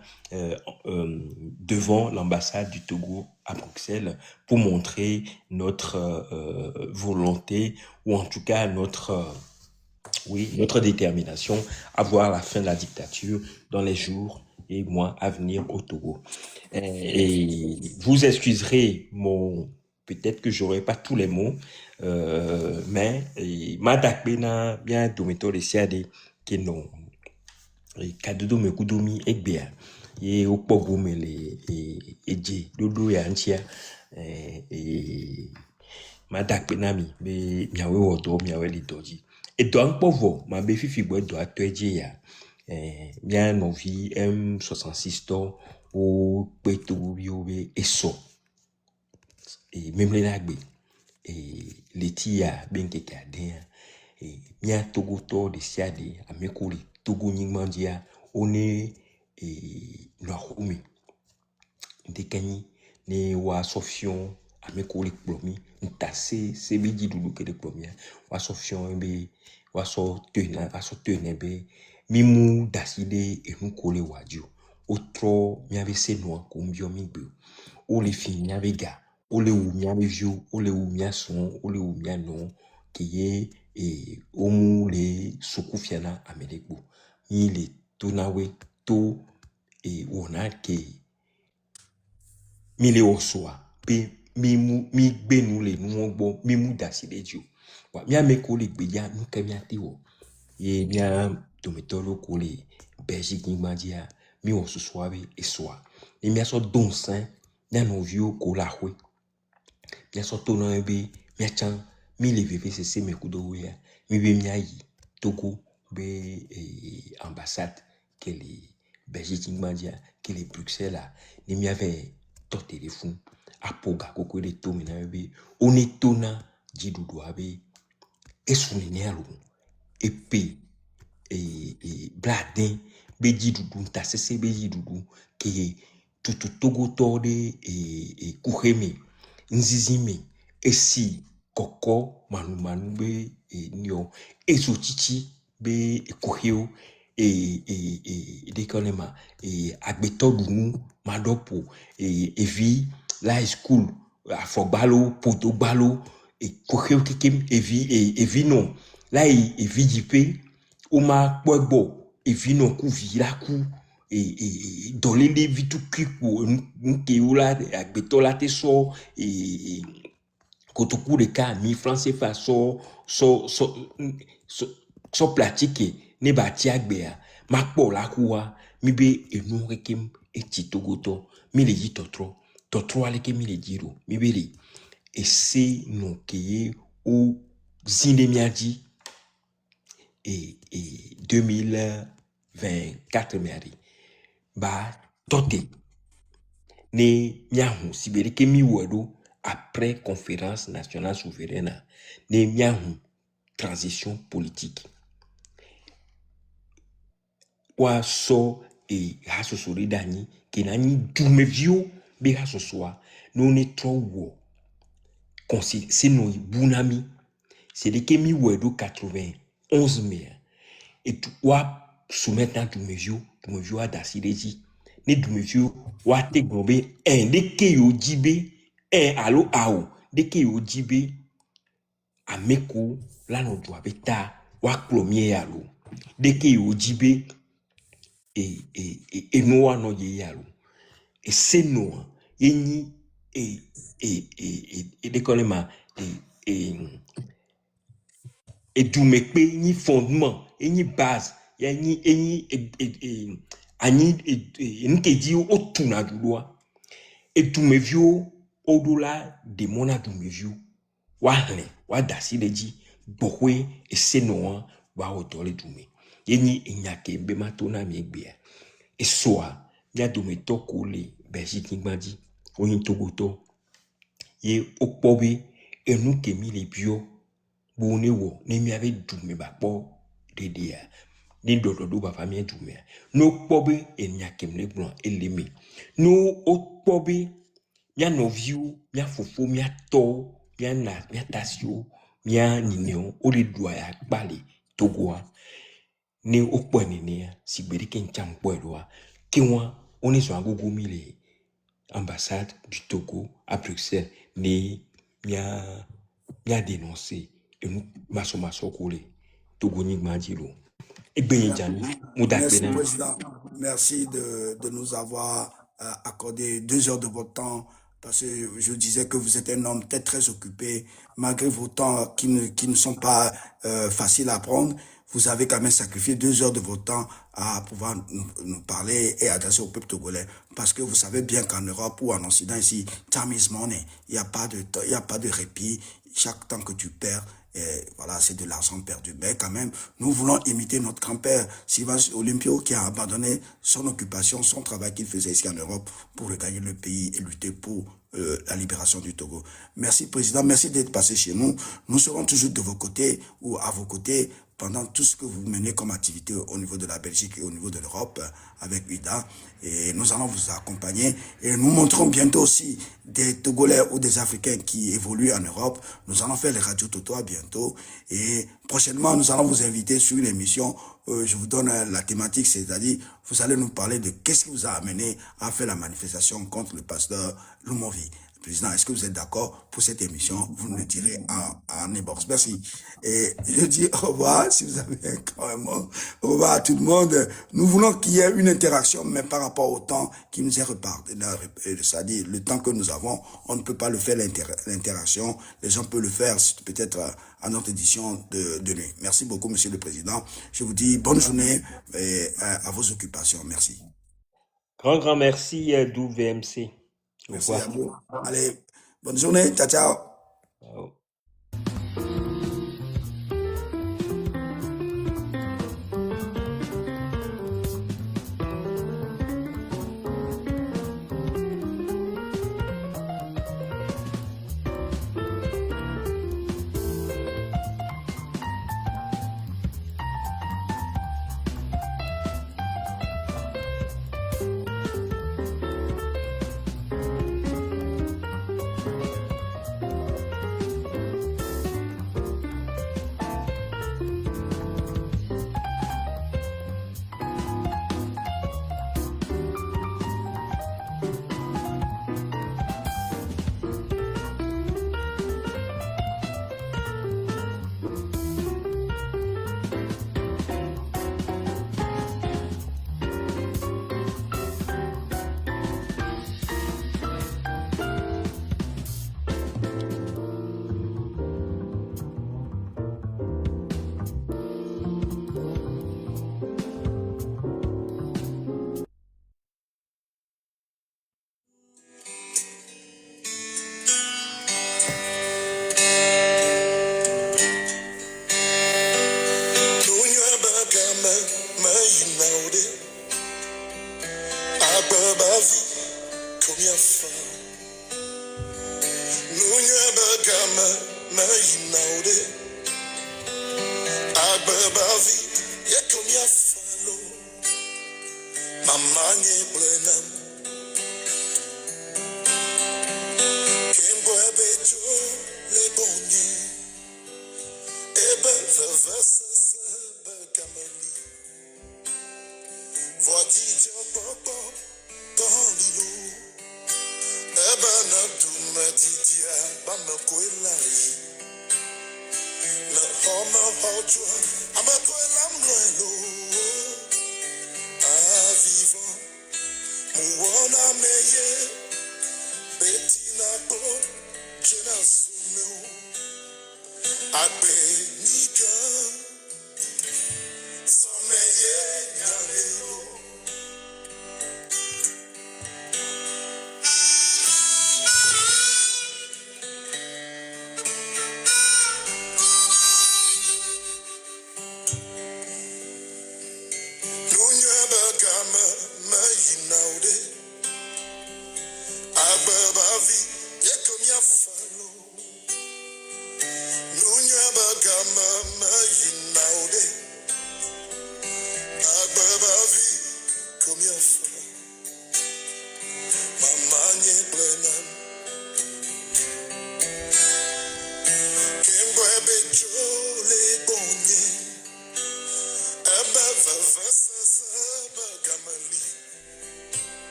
devant l'ambassade du Togo à Bruxelles pour montrer notre volonté ou en tout cas notre détermination à voir la fin de la dictature dans les jours et mois à venir au Togo. Et vous excuserez peut-être que j'aurai pas tous les mots, mais madakbena bien domito de siade qui non kadodo me kudomi egbea ye okpogo mele eje dodo ya nchia madakbena mi be miawe wodo miawe lidoji et donc povo ma be fifi bo do atweje ya bien novi M66 to o peto biobe eso et même les nagbe et les tia benkeka den et mia togo to de siade amekoli togo nyingmandia one et nohumi de kanyi ne wa sofion amekoli plomi ntase sebiji dudu ke de plomia wa sofion be wa so tena be mimu daside e nkole wadio otro miave senwa kumbio migbe o le fin miave ga ole wu mia mevio, ole wu mia son, ole wu mia non, qui est omu le sokufiana amelekbo. Mi le tonawe to wona ke mi le osoa pe mi gbe nu le nu ogbo mi mu dasi lejo. Wa mi ameko le gbeja nu ke mi ati wo. Ye mia dometolo ko le Belgique ni madia mi o susuabe esoa. E mi aso donsin na no vio ko la hwe. Mi aso tono ebe mi achan mi le veve se me kudo we mi be mi ayi Togo be ambassade que les Belgique ni madia que les Bruxelles là ni mi avait to téléphone apoga koko de to mi na ebe onetona jidudu abe esuni ne alo epe bladin beji dudu tasese beji dudu ke tutu Togo to de kuheme nzizime esi koko manu be nyo eso chichi be kuheo de konema agbeto dunu madopo evi high school afogbalo potogbalo kuheo kekem evi non la evi jipe Oma Pwebo, Evino Kuvi, Laku, Dolele Vitu Kiku, Nkeola, Agbetola Teso, Kotoku de Ka, Mi français fa so pratique, ne bati agbea, Makpo Lakua, Mi be enu rekem eti togoto, mi le yi totro aleke mi le jiro, mi be le, et c'est non keye o zinde miadi, et 2024 miari ba tote ne miahu sibirike mi wedo après conférence nationale souveraine ne miahu transition politique wa so hasosori dani kenani dumevio be hasosoa no ne trowo c'est no bunami c'est de que mi wedo 91 mai et wa soumettre dans dumevio a dasireji ne dumevio wa te gombe de ke yo jibe alo ao de ke yo jibe ameko la no doa beta wa plomie alo de ke yo jibe no wa no ye alo et c'est no eni de kolema et dumekpe ni fondement ni base ya ni ani nkeji o tuna duloa et dumevio odola de mona dumevio wa dasi leji bohwe et c'est no wa otole dume yeni enyake be matona mi egbea et soa ya dumeto ko le Belgique ngbadi oyin togoto ye okpobe enu kemi le bio bone wo ne mi ave dume ba po dedia ni dododo ba famille dume no kpobe enyakem le blanc eleme no okpobe mia noviu mia fofo mia to mia na mia tasio mia nineo o le doa ya pale togoa ne okpo nene sigberi ke nchampo eloa ke wa on est sur agogo mile ambassade du Togo à Bruxelles ne mia dénoncé et nous maso kole Togo ni madilo e gbenye jani mu da Merci, pena Président. Merci de nous avoir accordé 2 heures de votre temps, parce que je disais que vous êtes un homme très, très occupé. Malgré vos temps qui ne sont pas faciles à prendre, vous avez quand même sacrifié 2 heures de votre temps à pouvoir nous parler et adresser au peuple togolais. Parce que vous savez bien qu'en Europe ou en Occident, ici, time is money. Il n'y a pas de temps, il n'y a pas de répit. Chaque temps que tu perds, et voilà, c'est de l'argent perdu. Mais quand même, nous voulons imiter notre grand-père, Sylvain Olympio, qui a abandonné son occupation, son travail qu'il faisait ici en Europe pour regagner le pays et lutter pour la libération du Togo. Merci, Président. Merci d'être passé chez nous. Nous serons toujours de vos côtés ou à vos côtés pendant tout ce que vous menez comme activité au niveau de la Belgique et au niveau de l'Europe avec UIDA. Et nous allons vous accompagner et nous montrons bientôt aussi des Togolais ou des Africains qui évoluent en Europe. Nous allons faire les radios Totoa bientôt et prochainement nous allons vous inviter sur une émission. Je vous donne la thématique, c'est-à-dire vous allez nous parler de qu'est-ce qui vous a amené à faire la manifestation contre le pasteur Lumovi. Président, est-ce que vous êtes d'accord pour cette émission? Vous me le direz en inbox. Merci. Et je dis au revoir, si vous avez quand même, au revoir à tout le monde. Nous voulons qu'il y ait une interaction, mais par rapport au temps qui nous est reparti. C'est-à-dire, le temps que nous avons, on ne peut pas le faire l'interaction. Les gens peuvent le faire peut-être à notre édition de nuit. Merci beaucoup, Monsieur le Président. Je vous dis bonne journée et à vos occupations. Merci. Grand merci, d'OUVMC. Au Merci à revoir. vous. Allez, bonne journée. Ciao, ciao. Ciao.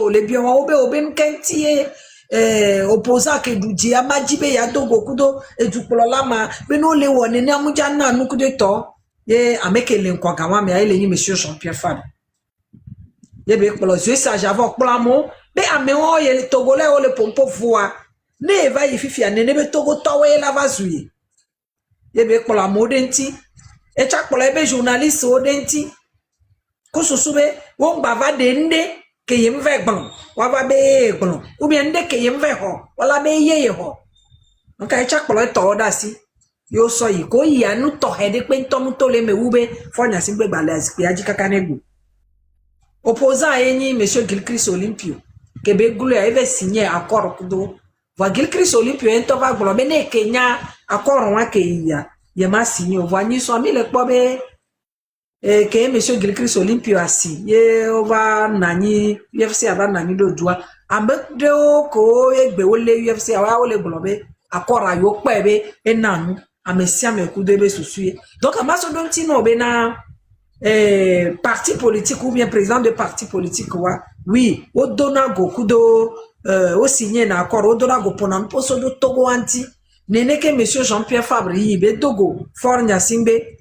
o le bien o be nkenti opposant ke du dia majibe ya dogo kudo e du plola ma be no le woni ni amuja na nukude to ye ameke le nkwa gawa me ile ni monsieur Jean-Pierre Fabre ye be plo je sa java plamo be amewo ye le togolais o le pompo voa ne va yi fifi ane ne be togo towe la vazuye ye be plamo denti e chak plo be journaliste o denti ko susube wo bava de nde ke yem ve gbon wa va be gbon ou bien nde ke yem ve ho wala be ye ho donc e chak plo to da si yo so yi ko yi anu to he de pe nto mu to le me ube fo nya si gbe gbale aspe aji kaka nego opposant eni monsieur Gilchrist Olympio ke be gulu ya eve signer accord kudo va Gilchrist Olympio ento va gblo be ne Kenya accord wa ke ya ye ma signer o va ni so mi le po be que monsieur Gilchrist Olympio asi ye ova nani UFC aba nani do dua ambe o ko egbe o le UFC awa o le globe akora yo pebe enanu amesia me ku de be susuye donc amaso don ti no be na parti politique ou bien président de parti politique wa oui o dona go kudo o signer na accord o dona go ponan poso do togo anti nene que monsieur Jean-Pierre Fabre yi be togo fornya simbe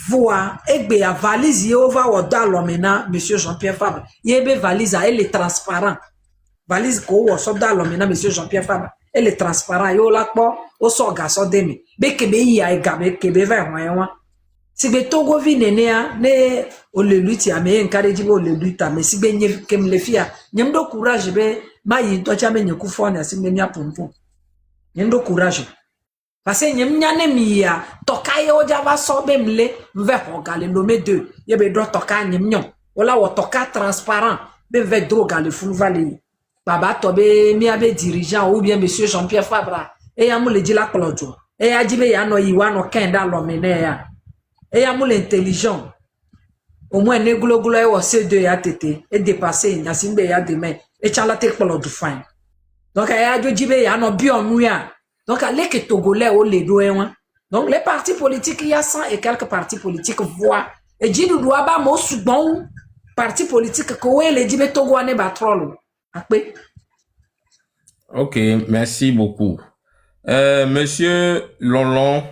voa egbe ya valise ye ova woda lomena monsieur Jean-Pierre Fabre yebe valise elle est transparent valise ko wo so da lomena monsieur Jean-Pierre Fabre elle est transparent yo la po o so ga so demi be kebe yi ai ga be kebe va hwan si be togo vi nene a ne o le luti a me encourage bo le luta me si be nye kem le fia nyem do courage be ma yi to cha me nye ku fo na si me nya pompom nyem do courage parce que nyem nyane miya toka ye o java so be mle mve hogale lome 2 ye be do toka nyem nyon wala wo toka transparent be ve droga le fulu vale baba to be mi abe dirigeant ou bien monsieur Jean-Pierre Fabre e ya mu le dila klojo e ya jibe ya no yiwa no kenda lome ne ya e ya mu le intelligent au moins ne glo e wo C2 ya tete e dépasser nya simbe ya demain e chala te klojo fine donc e ya jo jibe ya no bi onu ya. Donc, les que Togolais ont les doigts. Donc, les partis politiques, il y a 100 et quelques partis politiques voient. Et dit nous doit pas mon bon parti politique que les dit Togo ne batrol. Ok, merci beaucoup. Monsieur Lolon,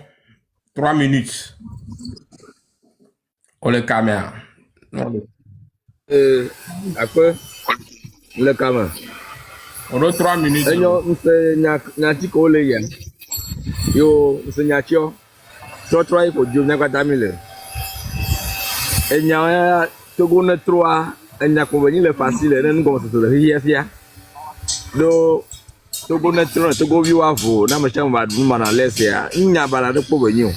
3 minutes. On le caméra. Après, le caméra. On a 3 minutes. Mse nyati ko le ya. Yo mse nyatio. So try ko jo na kwata mi le. Enya Togo na 3 enya ko veni le facile ne ngo so le hiya fia. Do Togo na 3 Togo vi wa vo na ma chamba du mana lese ya. Nya bala de ko veni o.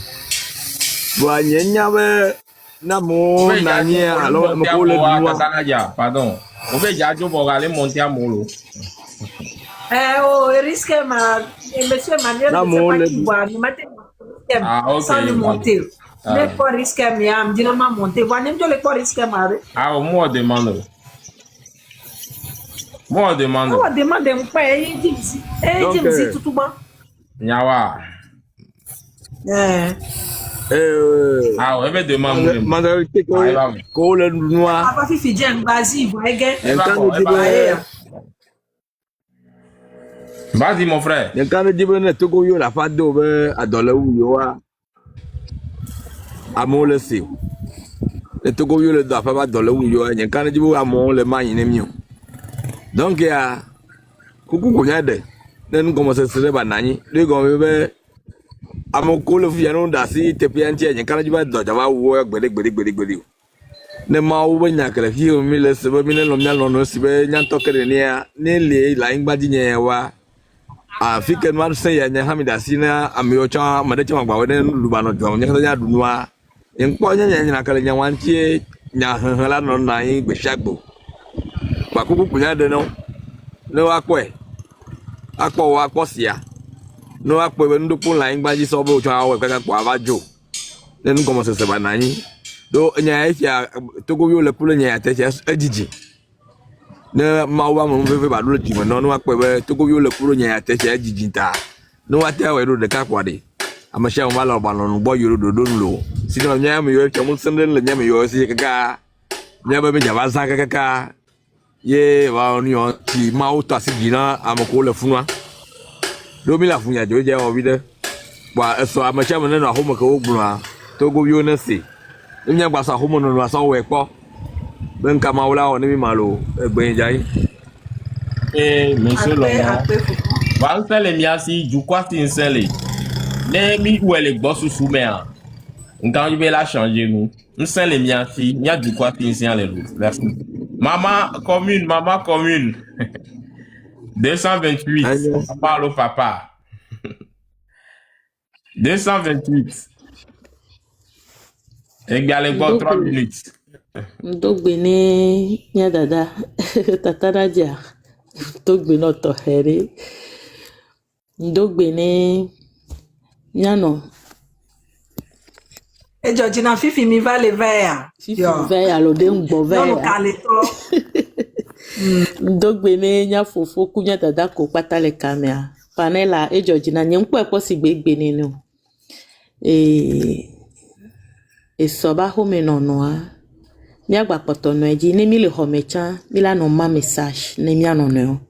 Bo anya be na mo na ni alors mo ko le du. Pardon. On fait jajo pour aller monter à Molo. Oh, risque ma monsieur Manuel ne sait pas qui voit sans le monter. Mais pas risque mais me dit non monter. Voir même le pas risque mare. Ah, moi demande. Moi demande. Moi demande un peu et dit tout bon. Nyawa. Ah, ouais, mais demande. Mandarité ko le noir. Papa fifi dien vas-y, voyez. Vas-y mon frère. Le cas de dire Togo yo la fa do be adole wu yo a. Amo le si. Le Togo yo le do fa ba adole wu yo a, kan de dire amo le ma yin mi o. Donc ya kuku ko nya de. Den ko se se ba nani. Le go be amo ko le fi no da si te pi anti kan de dire do ja ba wo gbede. Ne ma wo nya kele fi o mi le se be mi ne lo nya no si be nya to kere ni a ne le la ingba di nya wa. Afrique man se ya nya hamida sina amiocha madacha magba wede lubano jo nya nya dunwa en ko nya nya kala nya wantie nya hanhala no na yin gbe shagbo ba kuku kunya de no no akwe akpo wa akposia no akpo be ndupu la yin gbaji so bo cho awe kaka kwa abajo den ko mo se ba nani do nya ya Togo yo le pule nya te ejiji ne mawa mo fe ba do ti mo no akpo be Togo yo le pule nya te ejiji ta no wa te we do de ka kwa de amasha mo la ba no bo yo do lo sino nya mo yo che mo sende le nya mo yo si kaka nya ba me nya ba sa kaka ye va on yo ti ma o ta si dina amako le funwa do mi la funya jo je o bi de wa so amacha mo na ho mo ka ogbun to go yo na si nya gba sa ho mo no so we po ben ka ma wala o ni mi ma lo egben jai Monsieur Laurent. Va faire les miasi, du quoi tu installes? Les mi ou les boss sous mer. Quand je vais la changer, nous. Nous sommes les miasi, il y a du quoi tu installes les loups. Merci. Maman commune. 228. On parle au papa. 228. Égalez pour 3 minutes. Ndogbene nya dada tata Nadia ndogbene otohere ndogbene nyano E Georgina Fifi mi va le ver. Fifi ve alode ngbo ve Yo kaleto. ndogbene nya fofo ku nya dada ko pata le kamea panela e Georgina nyempo e posigbe gbene no e soba home nonoa mi agba potono eji ne mi le homecha mi la no ma message ne mi anono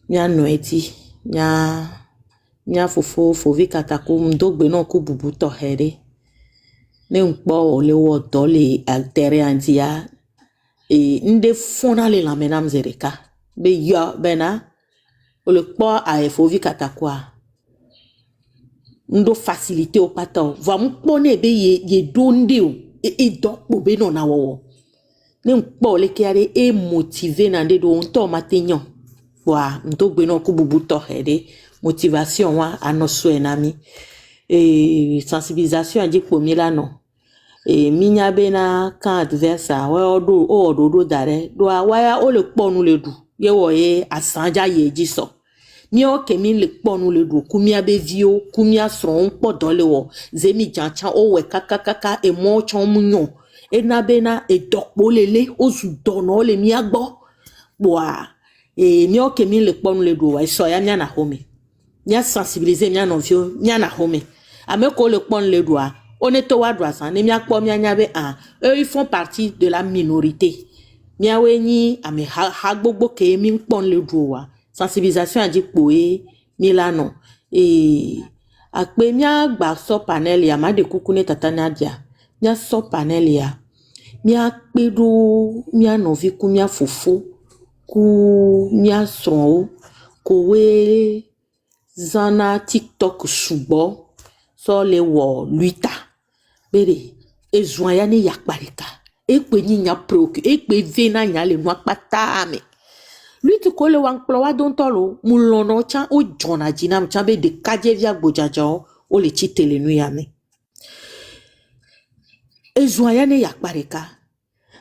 mi ano eti nya fofo fovi katako mdogbe no ku bubu to here ne nkpo ole wo do le altere antia nde fona le la menam zereka be yo bena ole kpo a fovi katako ndo facilité o pato va mpo ne be ye donde o dokpo be no na wo ne mpo le kiare e motiver na de do nto matenyo wa ndogbe no ku bubu to hede motivation wa anoso enami sensibilisation adi pomi la no minya be na kan adversa wa odo dare do wa ya o le po nu le du ye wo ye asanja ye jiso mi o kemi le ponu le do kumia be vio kumia sron po dole wo zemi jancha o we kaka e mo chon munyo e na be na e dokpo lele ozu dono le mi agbo boa mi o kemi le ponu le do wa so ya mi na home mi sensibiliser mi na vio mi na home ame ko le ponu le do a on est wa do san ne mi akpo mi anya be eux ils font partie de la minorité mi aweni ame ha gbogbo ke mi ponu le do wa sensibilisation a dit poé milano akpe mia gba so panel ya ma de kukune tata Nadia mia so panel ya mia kpedu mia novi ku mia fofo ku mia son ko we zana TikTok subo so le wo luita bere ezwan ya ni yakparika ekpe ni nya proku ekpe vena nya le no pata me lui tu kole wankplo wa don tolo mulono chan o jona jinam chan be de kaje via gbojajo o le chitele nu ya me ezwa ne yakpareka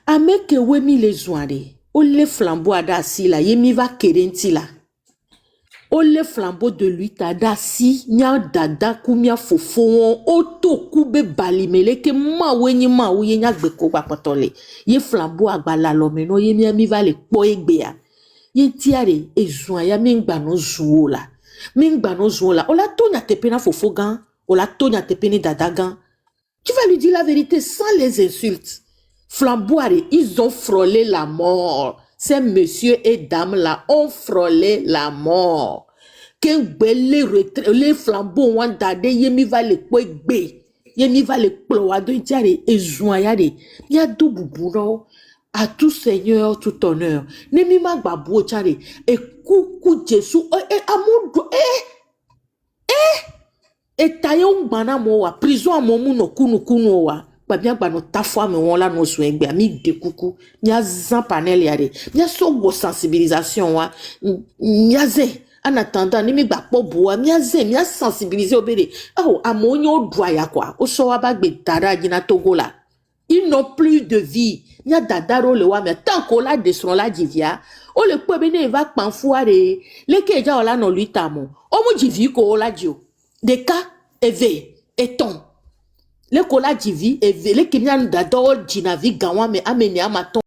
ameke we mi le zwane o le flambeau ada si la yemi va kerenti la o le flambeau de lui ta da si nya dada ku mia fofo o to ku be balimele ke ma wenyi ma wo ye nya gbe ko pa potole ye flambeau agbala lo me no ye mi va le po egbe ya ye tiare ezwa ya mingba no zuola ola tonya tepena fofo gan ola tonya tepeni dada gan tu vas lui dire la vérité sans les insultes flamboire ils ont frôlé la mort ces messieurs et dames là ont frôlé la mort ken gbele les flambeaux wan dade yemi va le kwegbe yemi va le ploa do tiare ezwa ya de ya do bubu no à tout Seigneur, tout honneur. Nemi magba bo chare e kuku Jésus amundo tayon bana mo wa prison amomu no kunu wa ba bien gba no tafwa me won la no so egbe ami de kuku nya zan panel yare nya so go sensibilisation wa nya ze en attendant nemi gba po bo nya ze nya sensibiliser obere amonyo dwa ya kwa o so wa ba gbe dara jina Togo la. Ils n'ont plus de vie. Il y a dadaro le wa mais tant qu'on la descend la divia, o le peut bene va panfouare. Le keja ola no lui tamo. O mo divi ko ola dio. De ka eve eton. Le kola divi eve le kemian dador dinavi gawa me amene amaton.